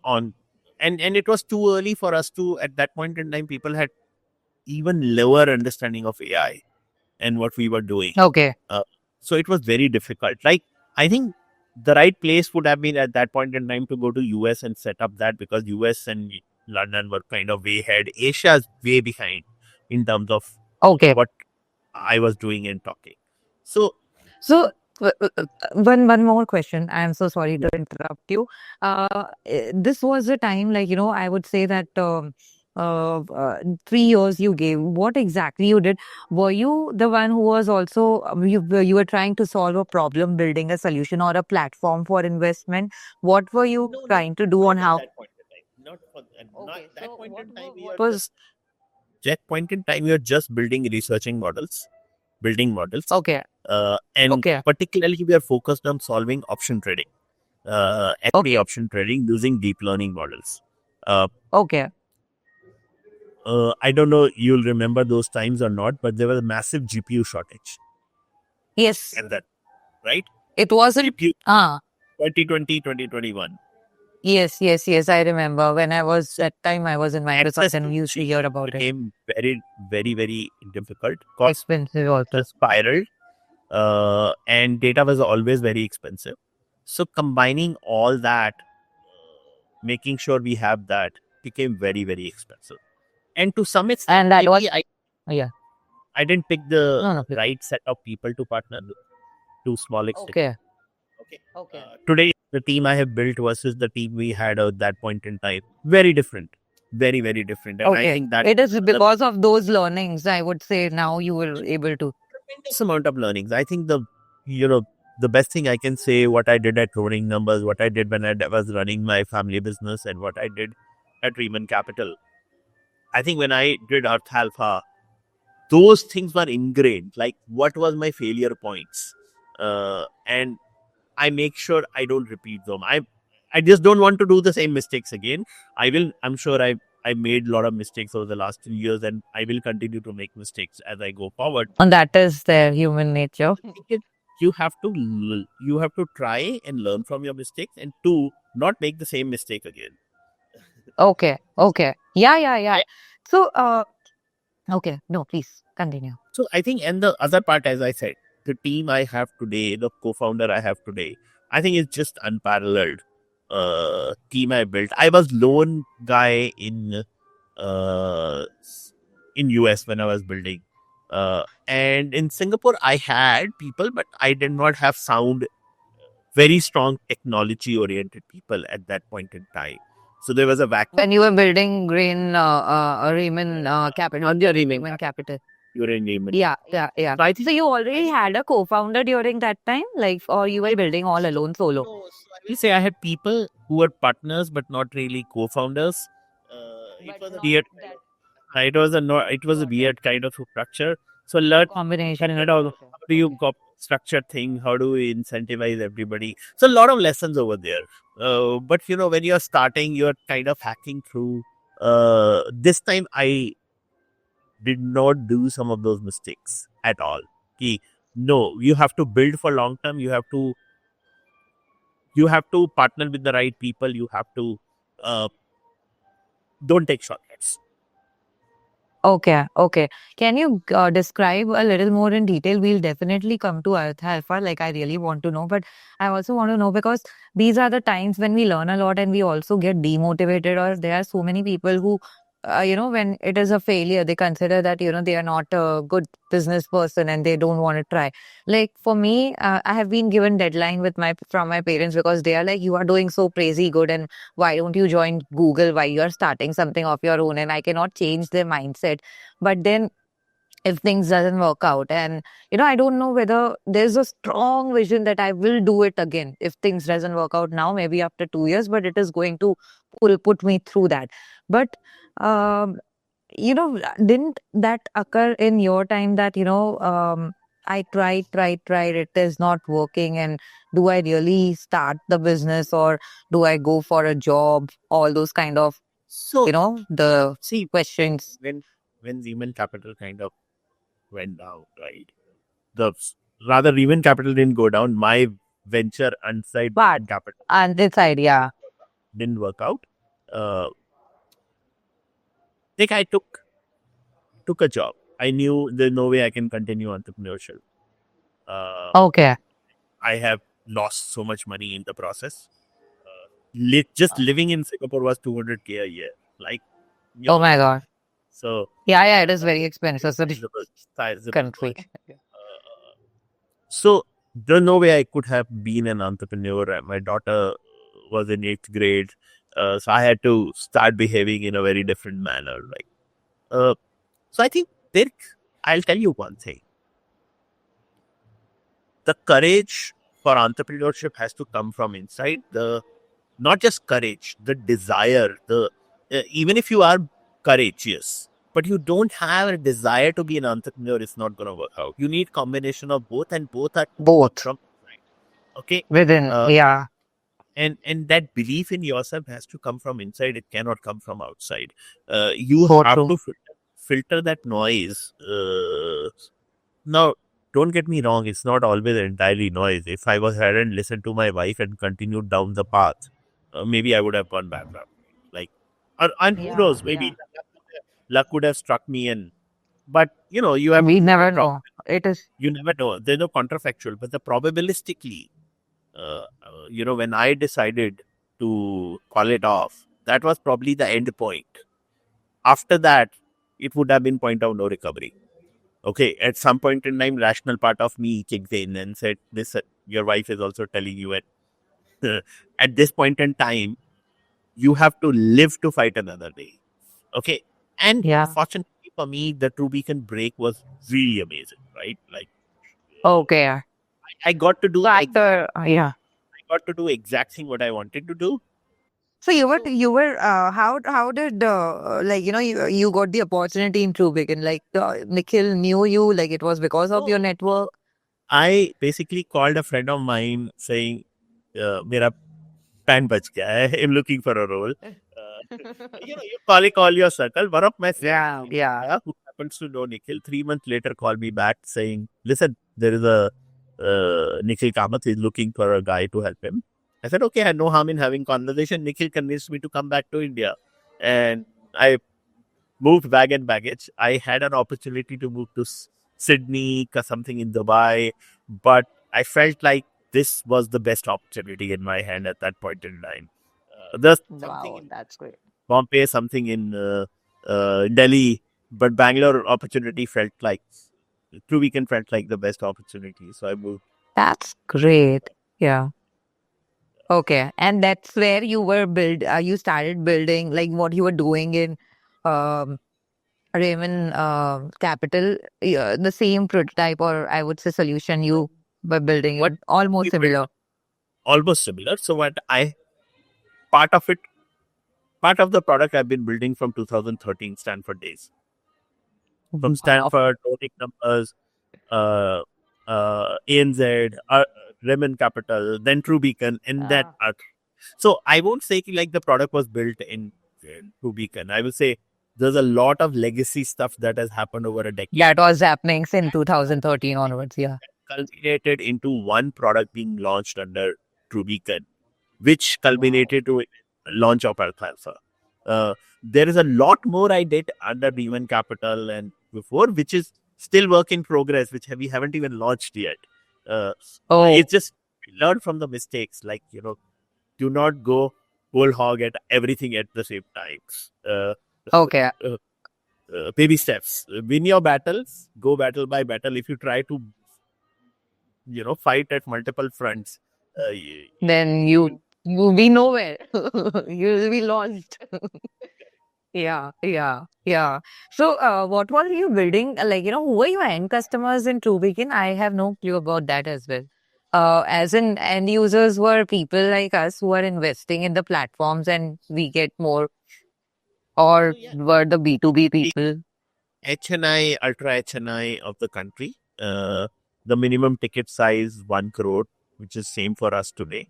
on, and it was too early for us to, at that point in time, people had even lower understanding of AI and what we were doing. Okay. So it was very difficult. Like, I think the right place would have been at that point in time to go to US and set up that, because US and London were kind of way ahead. Asia is way behind in terms of Okay. what I was doing and talking. So So one more question. I am so sorry to interrupt you. This was a time, like, I would say that 3 years you gave. What exactly you did? Were you the one who was also you were trying to solve a problem, building a solution or a platform for investment? What were you no, trying to do on how? that point in time. Not for Okay, that so point in time. what was That point in time, we are just building researching models, building models. okay? And Okay. particularly we are focused on solving option trading, equity option trading using deep learning models. Okay. I don't know you'll remember those times or not, but there was a massive GPU shortage. Yes. And that, right? It wasn't. GPU Ah. 2020, 2021. Yes. I remember when I was at time I was in Microsoft Access and we to used to hear about it. became very, very, very difficult. Cost Expensive also. spiraled, and data was always very expensive. So combining all that, making sure we have that, became very, very expensive. And to some extent, And that was maybe yeah. I didn't pick the No. right set of people to partner to small extent. Okay. Okay. Today, the team I have built versus the team we had at that point in time, very different. Very, very different. And I Okay. think that It is because of those learnings, I would say now you will able to. tremendous amount of learnings. I think the best thing I can say, what I did at Rolling Numbers, what I did when I was running my family business, and what I did at Raymond Capital. I think when I did Earth Alpha, those things were ingrained. Like, what was my failure points, and I make sure I don't repeat them. I just don't want to do the same mistakes again. I'm sure I made a lot of mistakes over the last 2 years, and I will continue to make mistakes as I go forward. And that is their human nature. You have to try and learn from your mistakes, and two, not make the same mistake again. Okay. Yeah. So okay. No, please continue. So I think, and the other part, as I said, the team I have today, the co-founder I have today, I think it's just unparalleled. Team I built. I was lone guy in US when I was building, and in Singapore I had people, but I did not have very strong technology oriented people at that point in time. So there was a vacuum. When you were building Raymond Capital, Raymond Capital. during the event. Yeah. So I So think you already had a co-founder during that time, like, or you were building all alone solo? no, so I will say I had people who were partners but not really co-founders. It was a weird kind of it was a weird kind of a structure. So learn Combination. how do you structure thing? How do we incentivize everybody? So a lot of lessons over there. But when you're starting, you're kind of hacking through. This time I did not do some of those mistakes at all. Ki, no, you have to build for long term. You have to partner with the right people. You have to uh, don't take shortcuts. Okay. Can you describe a little more in detail? We'll definitely come to Earth Alpha. Like, I really want to know, but I also want to know because these are the times when we learn a lot and we also get demotivated, or there are so many people who, when it is a failure, they consider that, they are not a good business person and they don't want to try. Like, for me, I have been given deadline from my parents because they are like, you are doing so crazy good, and why don't you join Google, why you are starting something of your own? And I cannot change their mindset. But then if things doesn't work out, and I don't know whether there's a strong vision that I will do it again if things doesn't work out now, maybe after 2 years, but it is going to put me through that. But um didn't that occur in your time that, I tried, it is not working, and do I really start the business or do I go for a job? All those kind of, So the see questions. when Zeman Capital kind of went down, right? The rather Zeman Capital didn't go down. My venture inside But Zeman Capital on this side, yeah. didn't work out. Uh, think I took a job. I knew there's no way I can continue entrepreneurship. Uh, Okay. I have lost so much money in the process. Just living in Singapore was 200K a year. Like, Oh my God. so Yeah, it is very expensive. So sizable country. So there's no way I could have been an entrepreneur. My daughter was in 8th grade, so I had to start behaving in a very different manner. Uh, so I think there, I'll tell you one thing: the courage for entrepreneurship has to come from inside. The not just courage, the desire. Even if you are courageous, but you don't have a desire to be an entrepreneur, it's not going to work out. You need combination of both, and both are Both from inside. Okay. within, Uh, yeah. and that belief in yourself has to come from inside. It cannot come from outside. You So have true. to filter that noise. Now, don't get me wrong, it's not always entirely noise. If I hadn't listened to my wife and continued down the path, maybe I would have gone bankrupt. Like, and who Yeah, knows, yeah. maybe luck would have struck me. And but you have We never know. It is. you never know. There's no counterfactual, but the probabilistically, when I decided to call it off, that was probably the end point. After that, it would have been point of no recovery. Okay, at some point in time, rational part of me kicked in and said, "This, your wife is also telling you at this point in time, you have to live to fight another day." Okay, and Yeah. fortunately for me, the True Beacon break was really amazing, right? Like, Okay. I got to So do after, yeah. I got to do exactly what I wanted to do. So how did you got the opportunity in True Beacon, like Nikhil knew you, like it was because of your So network? I basically called a friend of mine saying, "Mera pan bach gaya hai. I'm looking for a role." You call your circle. One of my friends, Yeah. who happens to know Nikhil, 3 months later called me back saying, "Listen, there is a Nikhil Kamath is looking for a guy to help him." I said, "Okay, I had no harm in having conversation." Nikhil convinced me to come back to India, and I moved bag and baggage. I had an opportunity to move to Sydney, something in Dubai, but I felt like this was the best opportunity in my hand at that point in time. There's something Wow, in that's great. Bombay, something in Delhi, but Bangalore opportunity felt like True Weekend felt like the best opportunity. So I moved. That's great. Yeah. Okay. And that's where you started building, like what you were doing in um Raymond Capital, the same prototype, or I would say solution you were building, What almost we built similar. almost similar. So part of it, part of the product I've been building from 2013 Stanford days. From Wow. Stanford, Ronic Numbers, uh, ANZ, Raymond Capital, then True Beacon, and that. Ah. So I won't say like the product was built in True Beacon. I will say there's a lot of legacy stuff that has happened over a decade, That was happening since 2013 onwards. Yeah. culminated into one product being launched under True Beacon, which Wow. culminated to launch of Earth Alpha. There is a lot more I did under Human Capital and before, which is still work in progress, which we haven't even launched yet. Uh, Oh, it's just learn from the mistakes. Like, do not go whole hog at everything at the same times. okay. Uh, Baby steps. Win your battles. Go battle by battle. If you try to, fight at multiple fronts, Then you will be nowhere. You will be lost. Yeah, yeah, yeah. So, what were you building? Like, who were your end customers in Truebeacon? I have no clue about that as well. As in, end users were people like us who are investing in the platforms and we get more, so or yeah, were the B2B people? HNI, ultra HNI of the country. The minimum ticket size 1 crore, which is same for us today.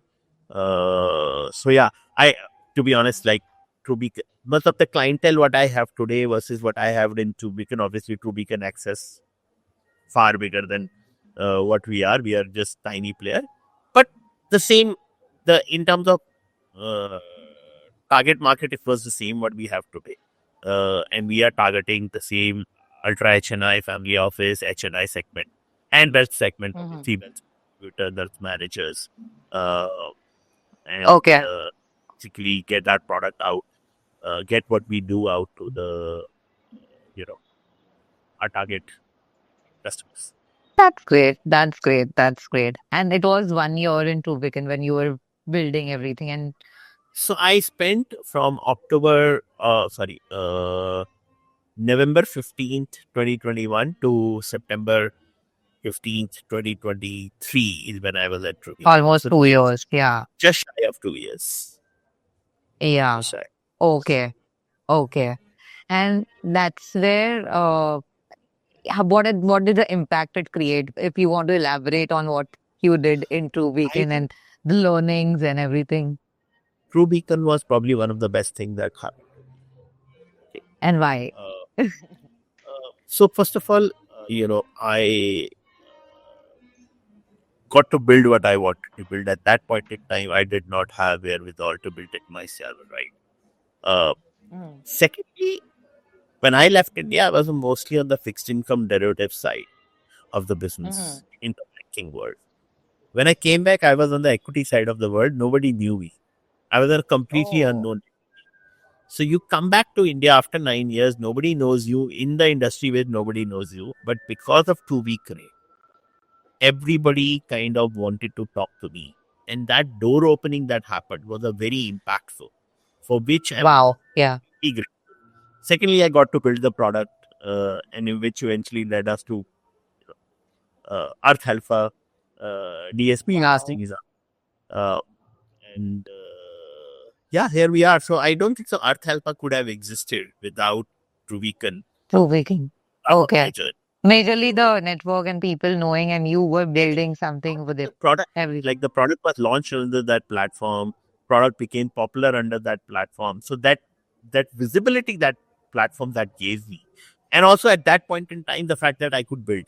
So yeah, I to be honest, like True Beacon, most of the clientele what I have today versus what I have in True Beacon, obviously True Beacon access far bigger than what we are. We are just tiny player, but the same. The in terms of uh, target market, it was the same what we have today, and we are targeting the same ultra HNI, family office, HNI segment, and wealth segment, Mhm. obviously wealth distributor, wealth managers, uh, and Okay. basically get that product out, get what we do out to the you know our target customers. That's great. That's great. That's great. And it was 1 year in Truebeacon when you were building everything. And So I spent from November 15th, 2021 to September 15th, 2023 is when I was at Truebeacon. almost So 2 years. Yeah. just shy of 2 years. Yeah. Just shy. Okay. Okay. And that's where what did the impact it create? If you want to elaborate on what you did in True I Weekend think and the learnings and everything Truebeacon was probably one of the best things that happened. and why. Uh, so first of all, I got to build what I wanted to build. At that point in time, I did not have wherewithal to build it myself, right? Uh, Mm. Secondly, when I left India, I was mostly on the fixed income derivative side of the business Mhm. in the banking world. When I came back, I was on the equity side of the world. Nobody knew me. I was a completely Oh, unknown. So you come back to India after 9 years, nobody knows you in the industry where nobody knows you. But because of 2 week Ray, everybody kind of wanted to talk to me. And that door opening that happened was a very impactful, for which I'm wow. Yeah. eager. Secondly, I got to build the product, and in which eventually led us to Earth Alpha, DSP Wow. investing is up. Uh, and yeah, here we are. So I don't think so. Earth Alpha could have existed without Truebeacon True Weekend. on Okay. my journey. Majorly So the network and people knowing and you were building something with the it. product, Every like the product was launched under that platform, product became popular under that platform. So that visibility that platform that gave me, and also at that point in time, the fact that I could build,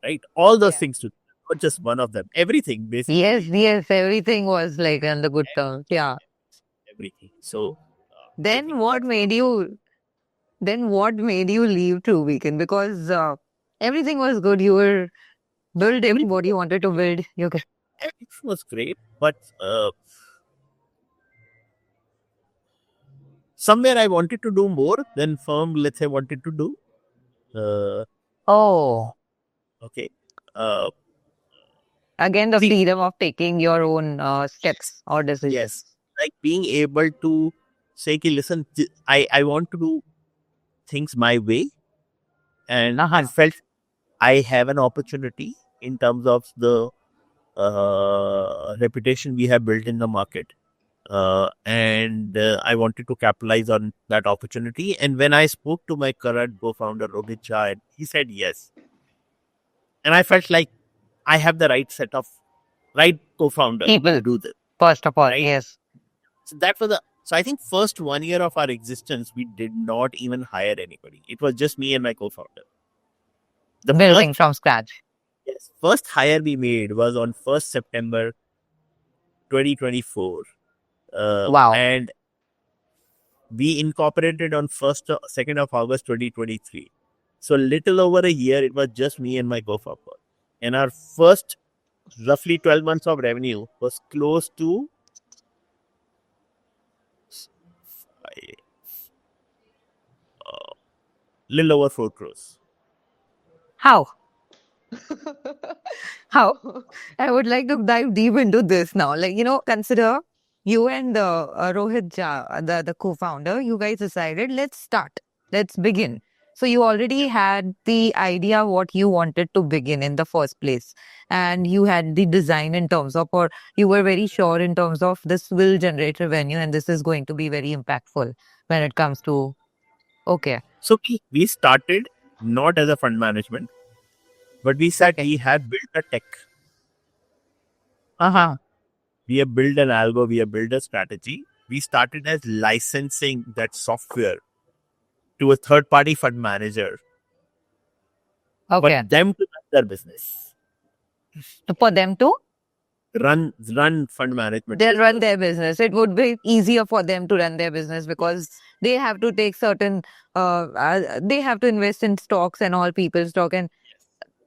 right, all those Yeah. things, not just one of them, everything Yes, basically, yes, everything was like on the good terms. Yeah. everything. So I Then think what that's made you then what made you leave True Weekend? Because everything was good. You were building everything what you wanted to build. You okay. everything was great, but somewhere I wanted to do more than firm, let's say, wanted to do. Uh, Oh, okay. Uh, again, the See, freedom of taking your own yes, steps or decisions. yes, like being able to say, "Ki, listen, I want to do things my way, and I felt I have an opportunity in terms of the reputation we have built in the market. And I wanted to capitalize on that opportunity. And when I spoke to my current co-founder Rohit Jha, he said yes, and I felt like I have the right co-founder to People, do this. first of all, Right. yes. So that was so I think first 1 year of our existence, we did not even hire anybody. It was just me and my co-founder. The Building from scratch. first hire we made was on 1st September 2024. Wow. And we incorporated on 2nd of August 2023. So little over a year, it was just me and my co-founder. And our first roughly 12 months of revenue was close to little over 4 crores. How? How? I would like to dive deep into this now. Like, consider you and Rohit Jha, the co-founder, you guys decided, let's start, let's begin. So you already had the idea what you wanted to begin in the first place. And you had the design in terms of, or you were very sure in terms of this will generate revenue and this is going to be very impactful when it comes to, okay. So we started not as a fund management, but we said Okay. we have built a tech. Uh-huh. We have built an algo, we have built a strategy. We started as licensing that software to a third party fund manager, Okay. but them to run their business, For them to run fund management. they'll run their business. It would be easier for them to run their business because they have to take certain, they have to invest in stocks and all people's stock, and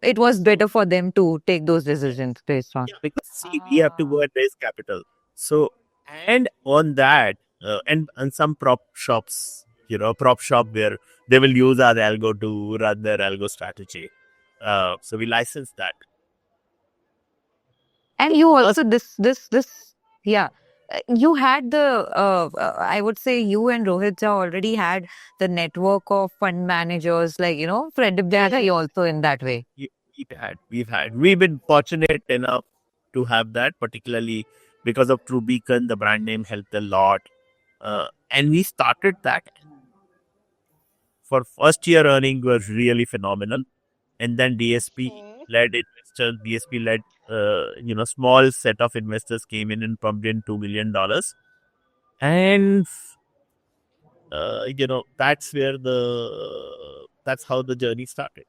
it was better for them to take those decisions based on. Yeah, because see, we have to go and raise capital. So, and on that, and some prop shops, prop shop where they will use our algo to run their algo strategy. So we license that. And you also yeah. You had I would say you and Rohit Jha already had the network of fund managers, like, Fred Dibjata also in that way. We've been fortunate enough to have that, particularly because of True Beacon. The brand name helped a lot, and we started that. For first year earning was really phenomenal, and then DSP led investors. DSP led, small set of investors came in and pumped in $2 million, and that's how the journey started.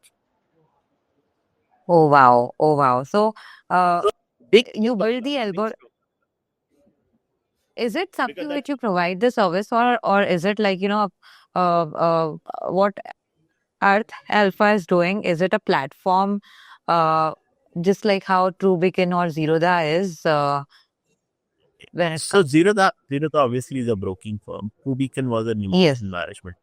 Oh wow. Oh wow. So Big you build the algorithm. Is it something Because which you provide the service, or is it like, what Earth Alpha is doing? Is it a platform, uh, just like how Truebeacon or Zerodha is? When it So comes, Zerodha obviously is a broking firm. True Beacon was an yes, investment management.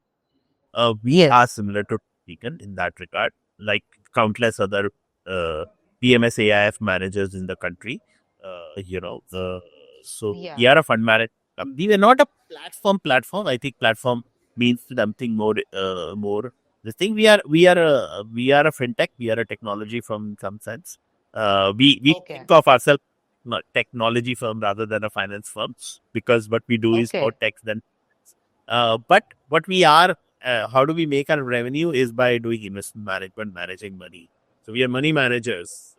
We yes, are similar to Beacon in that regard, like countless other PMS AIF managers in the country. So yeah, we are a fund manager. We were not a platform. I think platform means something more. This thing we are a fintech. We are a technology firm in some sense. We okay, think of ourselves not technology firm rather than a finance firm, because what we do is more okay. tech than. But what we are, how do we make our revenue is by doing investment management, managing money. So we are money managers.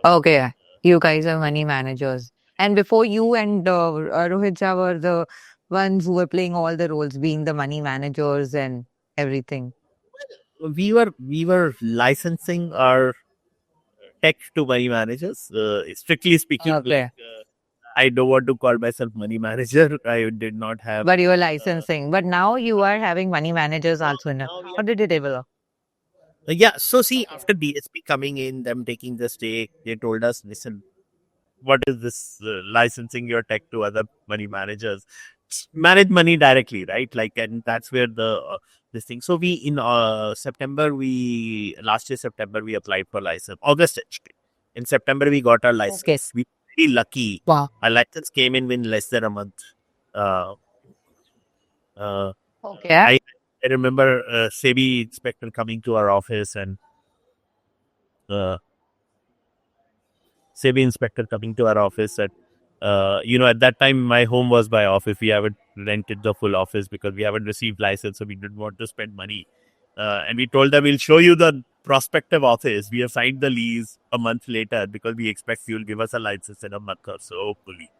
Okay, you guys are money managers. And before you and Rohit Jha were the ones who were playing all the roles, being the money managers and everything. We were licensing our tech to money managers. Strictly speaking, Okay. like, I don't want to call myself money manager. I did not have. But you were licensing. But now you are having money managers also. Now we How did it develop? Yeah, so see, Okay. after DSP coming in, them taking the stake, they told us, listen, what is this licensing your tech to other money managers? Manage money directly, right? Like, and that's where this thing. So we in last year September we applied for license. August actually. In September we got our license. Okay. We were very lucky. Wow. Our license came in less than a month. Uh, uh, Okay. I remember SEBI inspector coming to our office and uh, SEBI inspector coming to our office and at that time my home was by office. We haven't rented the full office because we haven't received license, so we didn't want to spend money. And we told them we'll show you the prospective office. We have signed the lease a month later because we expect you'll give us a license in a month or so, hopefully.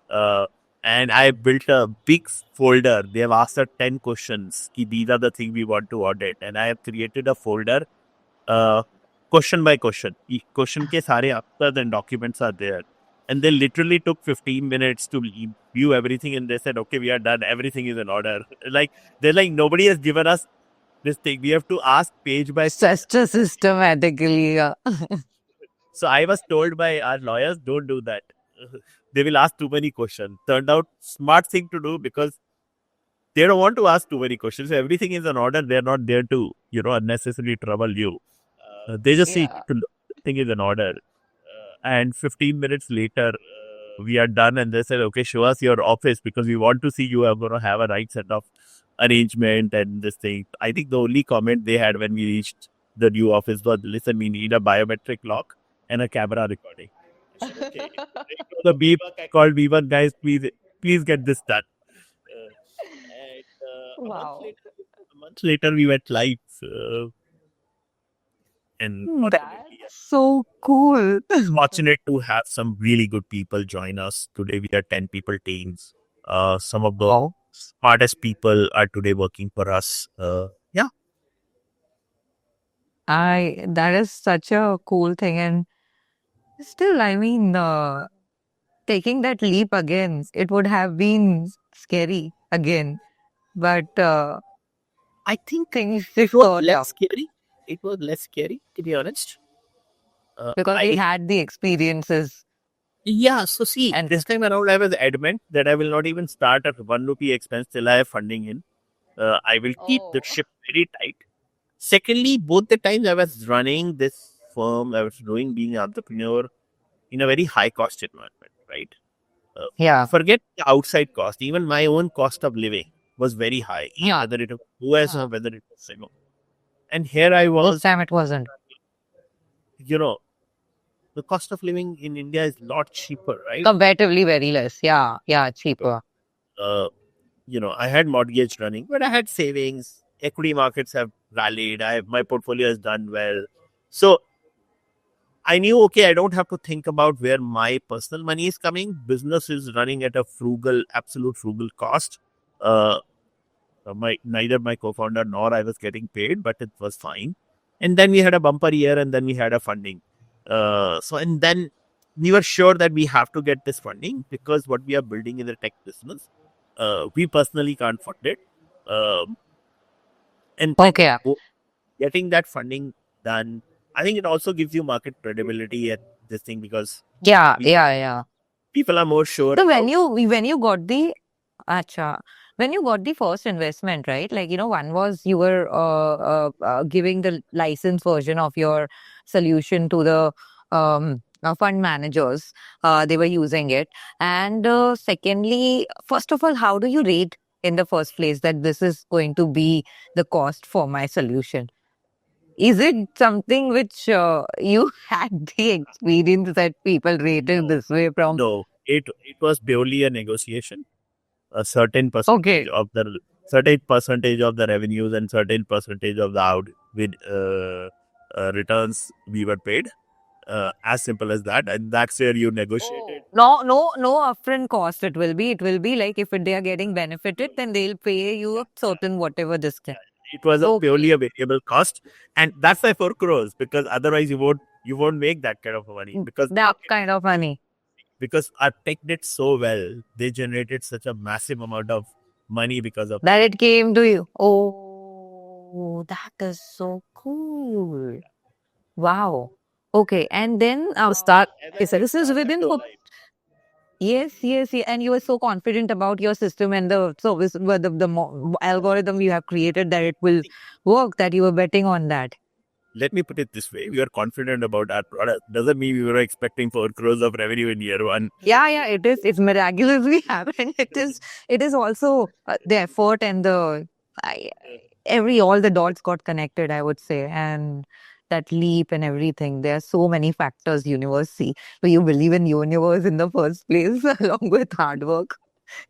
Uh, and I built a big folder. They have asked us 10 questions. Ki these are the things we want to audit. And I have created a folder, uh, question by question. Each question ke sare answers and documents are there. And they literally took 15 minutes to view everything. And they said, okay, we are done. Everything is in order. They're like, nobody has given us this thing. We have to ask page by page. Such a systematically. So I was told by our lawyers, don't do that. They will ask too many questions. Turned out smart thing to do because they don't want to ask too many questions. If everything is in order, they're not there to, unnecessarily trouble you. They just see Yeah. everything is in order. And 15 minutes later, we are done and they said, okay, show us your office because we want to see you are going to have a right set of arrangement and this thing. I think the only comment they had when we reached the new office was, listen, we need a biometric lock and a camera recording. I said, okay. The B-Buck, I called B-Buck, guys, please get this done. And Wow. a month later, we went live. And fortunately, That's so cool. fortunate to have some really good people join us. Today, we are 10 people teams. Some of the Wow. smartest people are today working for us. Yeah. That is such a cool thing. And still, I mean, taking that leap again, it would have been scary again. But I think things it was turned less out scary. It was less scary, to be honest. because we I had the experiences. Yeah, so see, And this time around I was adamant that I will not even start at 1 rupee expense till I have funding in. I will keep the ship very tight. Secondly, both the times I was running this firm, I was being an entrepreneur in a very high cost environment, right? yeah, Forget the outside cost. Even my own cost of living was very high, yeah, whether it was US or whether it was And here I this was, time it wasn't. you know, the cost of living in India is a lot cheaper, right? Comparatively very less. Yeah, yeah, cheaper. Uh, I had mortgage running, but I had savings. Equity markets have rallied. My portfolio has done well. So I knew, okay, I don't have to think about where my personal money is coming. Business is running at a absolute frugal cost. Uh, neither my co-founder nor I was getting paid, but it was fine. And then we had a bumper year, and then we had a funding. And then we were sure that we have to get this funding because what we are building in the tech business, we personally can't fund it. Um, and Okay. getting that funding done, I think it also gives you market credibility at this thing because Yeah, yeah, yeah. people are more sure. So when you got the acha, when you got the first investment, right? Like, one was you were giving the license version of your solution to the fund managers. They were using it. And secondly, first of all, how do you rate in the first place that this is going to be the cost for my solution? Is it something which you had the experience that people rated this way from? No, it was purely a negotiation. A certain Okay. percentage of the revenues and certain percentage of the out with returns we were paid. As simple as that, and that's where you negotiated. No upfront cost. It will be. It will be like if they are getting benefited, then they'll pay you a certain whatever this thing. It was Okay. purely a variable cost, and that's why 4 crores because otherwise you won't make that kind of money because That kind of money. our tech did so well, they generated such a massive amount of money because of That it came to you. Oh, that is so cool. Wow. Okay. And then I'll start. So this is within. Yes, yes, yeah. And you were so confident about your system and the service, the algorithm you have created that it will work, that you were betting on that. Let me put it this way: we are confident about our product. Doesn't mean we were expecting 4 crores of revenue in year one. Yeah, yeah, it is. It's miraculously happened. It is also the effort and the. all the dots got connected, I would say, and that leap and everything. There are so many factors universe see. So you believe in universe in the first place, along with hard work.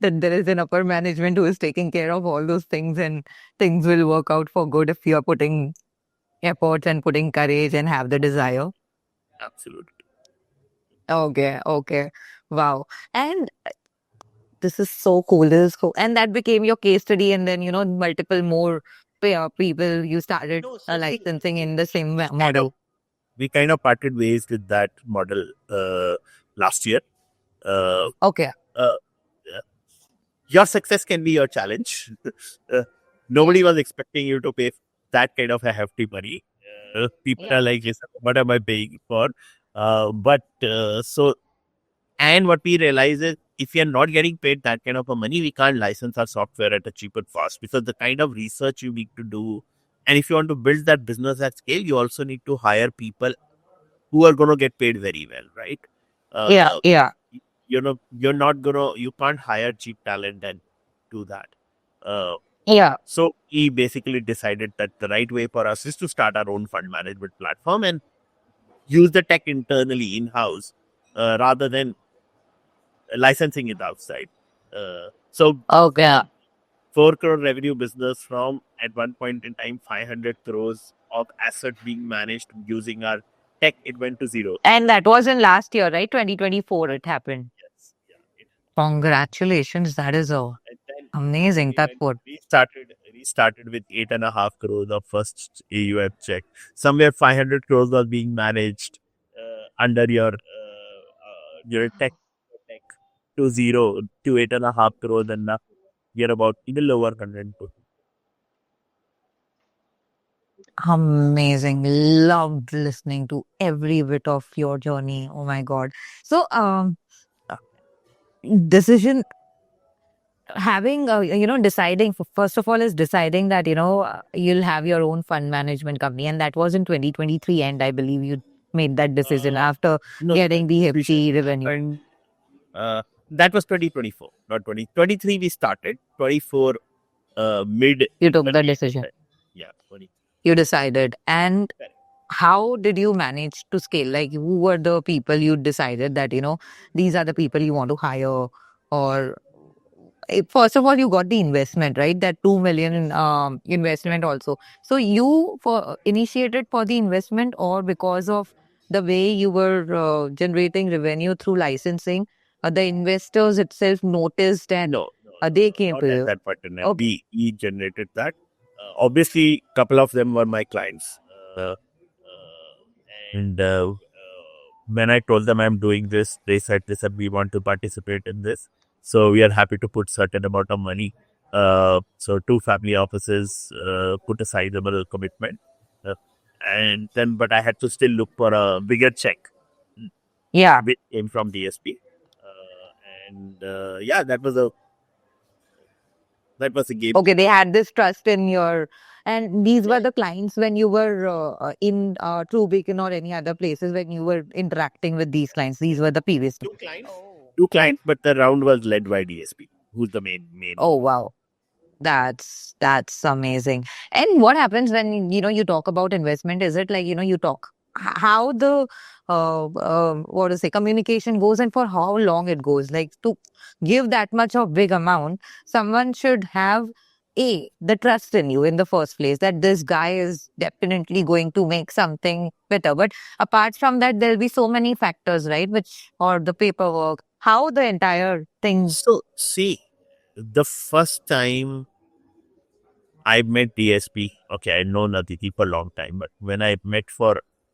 That there is an upper management who is taking care of all those things, and things will work out for good if you are putting efforts and putting courage and have the desire. Absolutely. Okay, okay. Wow. And this is so cool. This is cool. And that became your case study, and then, multiple more people you started No, so see, licensing in the same kind of model. we kind of parted ways with that model last year. Uh, Okay. uh, your success can be your challenge. Nobody was expecting you to pay that kind of a hefty money. People are Yeah. like, "Yes, what am I paying for?" So, and what we realize is if we are not getting paid that kind of a money, we can't license our software at a cheaper cost because the kind of research you need to do, and if you want to build that business at scale, you also need to hire people who are going to get paid very well, right? Yeah. Uh, Yeah. you're not gonna, you can't hire cheap talent and do that. Uh, Yeah. so he basically decided that the right way for us is to start our own fund management platform and use the tech internally in house rather than licensing it outside. So Okay. 4 crore revenue business from at one point in time 500 crores of asset being managed using our tech, it went to zero. And that was in last year, right? 2024 it happened. Yes, yeah. Congratulations. That is And then amazing. we That went what? we started with 8.5 crores of first AUM check. Somewhere 500 crores was being managed under your tech to zero to 8.5 crores, and now you're about in the lower 100. Amazing. Loved listening to every bit of your journey. Oh my God. So, uh, decision having, deciding, first of all, is deciding that, you'll have your own fund management company. And that was in 2023. And I believe you made that decision after No, getting the Vishen, HIPC revenue. and that was 2024, not 2023. We started 24 mid. You took the decision. Yeah, 20. You decided. And Correct. how did you manage to scale? Like, who were the people you decided that, these are the people you want to hire? Or first of all, you got the investment, right? That 2 million investment also. So you for initiated for the investment, or because of the way you were generating revenue through licensing, the investors itself noticed and they came Not to at you. that point in time. Okay. We generated that. Obviously, couple of them were my clients. And when I told them I'm doing this, they said, we want to participate in this. So we are happy to put certain amount of money. So 2 family offices put a sizable commitment. And then, but I had to still look for a bigger check, Yeah. which came from DSP. Yeah, that was a game. Okay, they had this trust in your, and these were the clients when you were in True Beacon or any other places when you were interacting with these clients. These were the previous. Two clients, but the round was led by DSP, who's the main. Oh wow, that's amazing. And what happens when you talk about investment? Is it like you talk how the what to say communication goes and for how long it goes? Like to give that much of big amount, someone should have the trust in you in the first place that this guy is definitely going to make something better. But apart from that, there'll be so many factors, right? Which or the paperwork, how the entire thing. So see, the first time I met DSP, okay, I know Naditi for a long time, but when I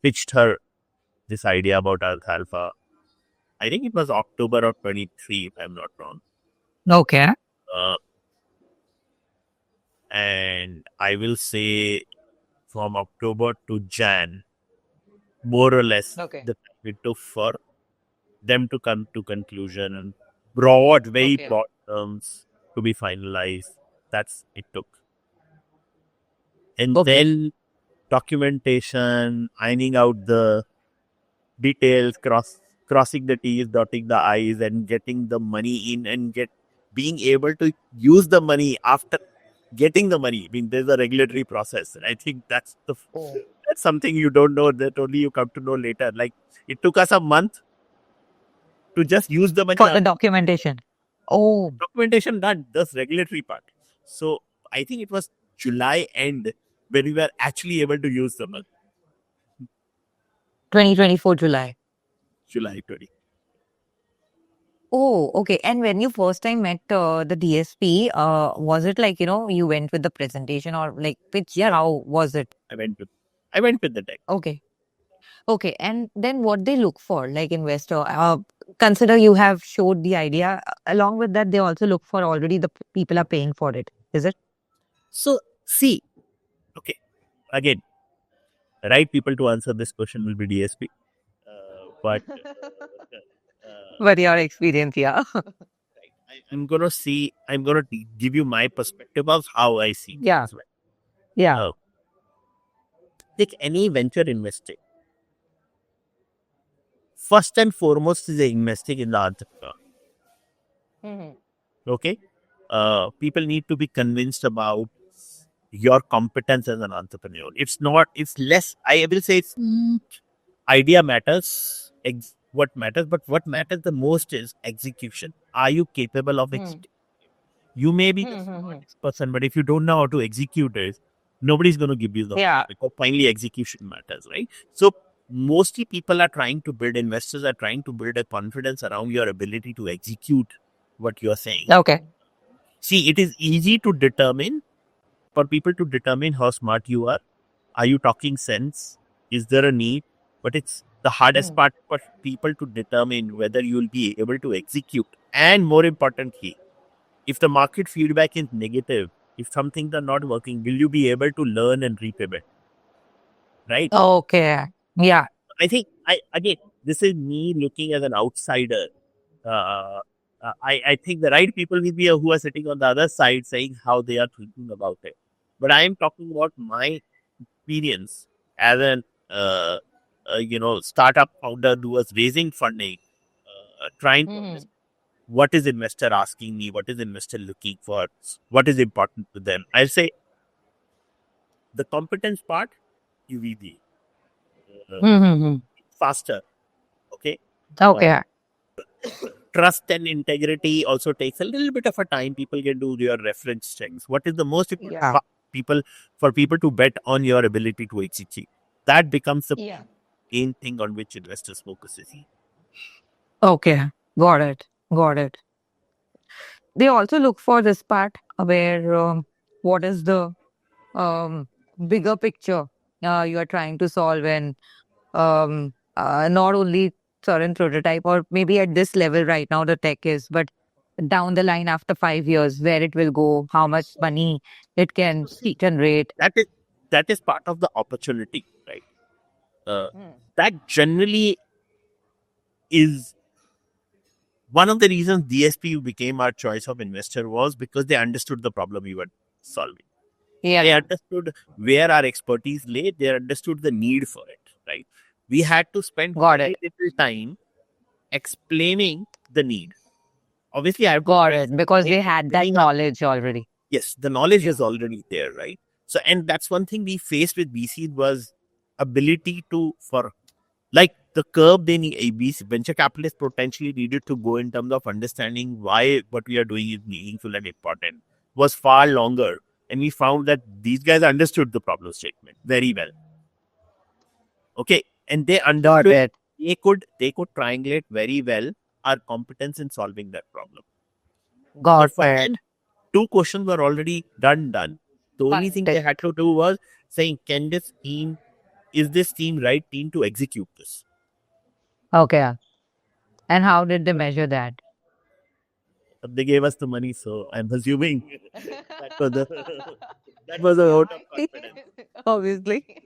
pitched her this idea about Earth Alpha, I think it was October of 23, if I'm not wrong. Okay. And I will say from October to Jan, more or less, Okay. the time it took for them to come to conclusion and very Okay. broad terms to be finalized. That's it took. And Okay. then documentation, ironing out the details, crossing the T's, dotting the I's, and getting the money in and being able to use the money after getting the money. I mean, there's a regulatory process. And I think that's something you don't know, that only you come to know later. Like, it took us a month to just use the money. For the documentation. Oh, Documentation done, this regulatory part. So I think it was July end when we were actually able to use the money. 2024 July. July 20. Oh, okay. And when you first time met the DSP, was it like, you went with the presentation or like pitch? Yeah, how was it? I went with the deck. Okay. Okay. And then what they look for, like investor, consider you have showed the idea. Along with that, they also look for already the people are paying for it. Is it? So see, okay, again, right people to answer this question will be DSP. But But your experience, yeah. I'm gonna give you my perspective of how I see Yeah. this. Yeah. Uh, Take any venture investing. First and foremost is investing in the entrepreneur. Okay, people need to be convinced about your competence as an entrepreneur. It's not. It's less. I will say it's idea matters. What matters, but what matters the most is execution. Are you capable of executing? You may be the smartest person, but if you don't know how to execute it, nobody's going to give you the Yeah. because finally execution matters, right? So mostly people are trying to build, investors are trying to build a confidence around your ability to execute what you're saying. Okay. See, it is easy to determine for people to determine how smart you are. Are you talking sense? Is there a need? But it's the hardest part for people to determine whether you will be able to execute. And more importantly, if the market feedback is negative, if some things are not working, will you be able to learn and repivot? Right? Okay. Yeah. I think this is me looking as an outsider. I think the right people will be who are sitting on the other side saying how they are thinking about it. But I am talking about my experience as an startup founder who was raising funding, trying to understand what is investor asking me, what is investor looking for, what is important to them. I'll say the competence part, UVD, faster. Okay. Okay. Trust and integrity also takes a little bit of a time. People can do their reference checks. What is the most important Yeah. for people to bet on your ability to execute? That becomes the Yeah. main thing on which investors focus. Okay. Got it. Got it. They also look for this part where what is the um, bigger picture you are trying to solve and not only certain prototype or maybe at this level right now the tech is, but down the line after 5 years where it will go, how much money it can generate. That is part of the opportunity, right? That generally is one of the reasons DSP became our choice of investor was because they understood the problem we were solving. Yeah. They understood where our expertise lay. They understood the need for it, right? We had to spend Got very it. little time explaining the need. Obviously, I have to Got spend it. Because time they had that explaining our- knowledge already. Yes, the knowledge is already there, right? So, and that's one thing we faced with VC was ability to for like the curve they need ABC venture capitalists potentially needed to go in terms of understanding why what we are doing is meaningful and important was far longer. And we found that these guys understood the problem statement very well. Okay. And they understood it. they could triangulate very well our competence in solving that problem. Got But for it. them, two questions were already done. The only thing they had to do was saying, is this team right team to execute this? Okay. And how did they measure that? They gave us the money, so I'm assuming that was a that was a vote of confidence. Obviously.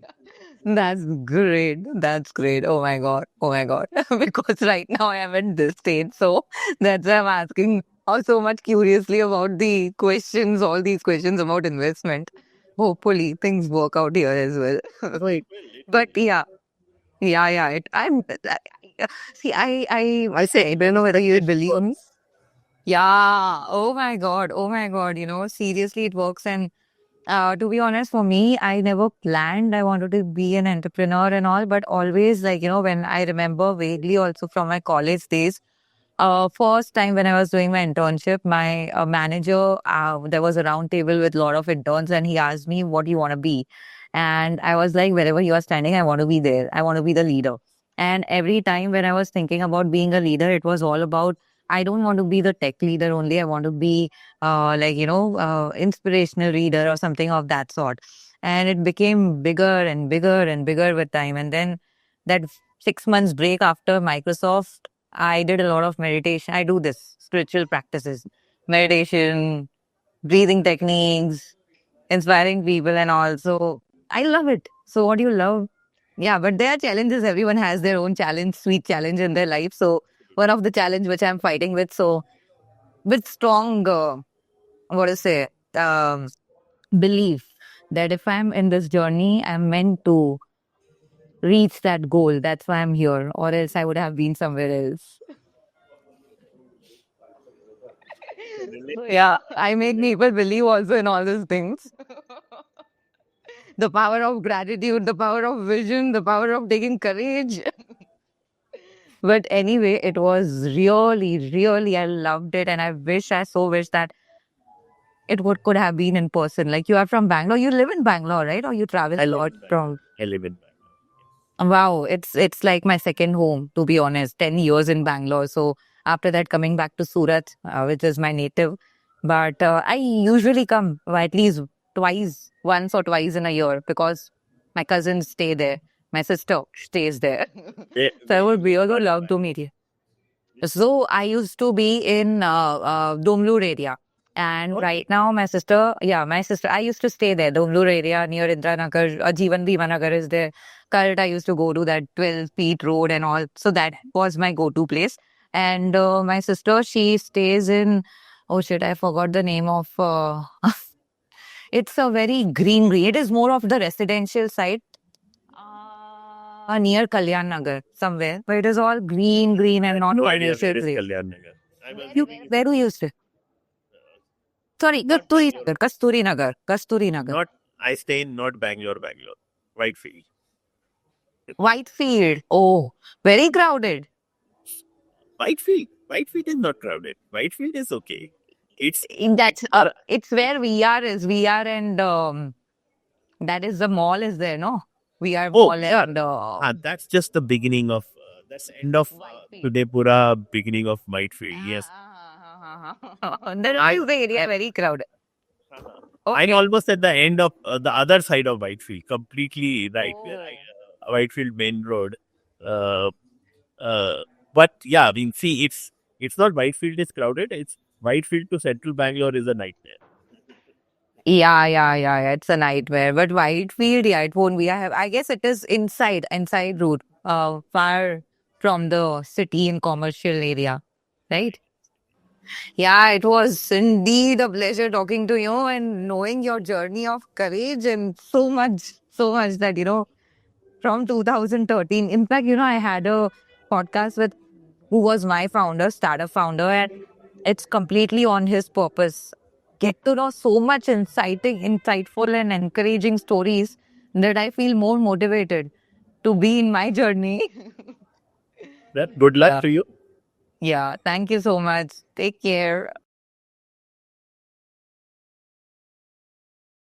That's great. That's great. Oh my God. Oh my God. Because right now I am at this stage. So that's why I'm asking so much curiously about the questions, all these questions about investment. Hopefully things work out here as well. No, it But yeah. See, I say, I don't know whether you would believe me. Yeah. Oh my God. Oh my God. You know, seriously, it works. And to be honest, for me, I never planned I wanted to be an entrepreneur and all, but always, like, you know, when I remember vaguely also from my college days, first time when I was doing my internship, my manager, there was a round table with a lot of interns, and he asked me, "What do you want to be?" And I was like, "Wherever you are standing, I want to be there. I want to be the leader." And every time when I was thinking about being a leader, it was all about, I don't want to be the tech leader only. I want to be inspirational leader or something of that sort. And it became bigger and bigger and bigger with time. And then that 6 months break after Microsoft, I did a lot of meditation. I do this spiritual practices, meditation, breathing techniques, inspiring people, and also I love it. So, what do you love? Yeah, but there are challenges. Everyone has their own challenge, sweet challenge in their life. So, one of the challenge which I'm fighting with, so with strong, what to say, um, belief that if I'm in this journey, I'm meant to reach that goal. That's why I'm here, or else I would have been somewhere else. So yeah, I make people believe also in all these things. The power of gratitude, the power of vision, the power of taking courage. But anyway, it was really, really, I loved it. And I so wish that it would could have been in person. Like you are from Bangalore, you live in Bangalore, right? Or you travel I a live lot in Bangalore. from. I live in Bangalore. Wow, it's like my second home, to be honest. 10 years in Bangalore. So after that, coming back to Surat, which is my native. But I usually come at least once or twice in a year because my cousins stay there. My sister stays there. So I would really love to meet you. So I used to be in Domlur area. And right now, my sister, I used to stay there, Domlur area near Indranagar, Jeevan Bhima Nagar is there. Cult, I used to go to that 12 feet road and all. So that was my go-to place. And my sister, she stays in, oh shit, I forgot the name of, it's a very greenery. It is more of the residential side near Kalyan Nagar, somewhere. But it is all green, green and not No idea commercial where is place. Kalyan Nagar. I was You, living in where do you stay? Sorry, not Bangalore. Kasturi Nagar, Kasturi Nagar. Not I stay in not Bangalore, Bangalore. Whitefield. Whitefield. Oh, very crowded. Whitefield. Whitefield is not crowded. Whitefield is okay. It's In that, it's where VR is. VR and that is the mall is there, no? VR oh mall yeah. and That's just the beginning of that's the end of Whitefield. Tudepura, beginning of Whitefield. Yes. That I is the area very crowded. I'm Okay. almost at the end of the other side of Whitefield, completely right where Oh. Whitefield Main Road. Uh, uh, but yeah, I mean, see, it's not Whitefield is crowded. It's Whitefield to Central Bangalore is a nightmare. Yeah. It's a nightmare. But Whitefield, yeah, it won't be. I guess it is inside route, far from the city and commercial area, right? Yeah, it was indeed a pleasure talking to you and knowing your journey of courage and so much that, from 2013. In fact, I had a podcast with who was my founder, startup founder, and it's completely on his purpose. Get to know so much insightful and encouraging stories that I feel more motivated to be in my journey. That good luck Yeah. to you. Yeah. Thank you so much. Take care.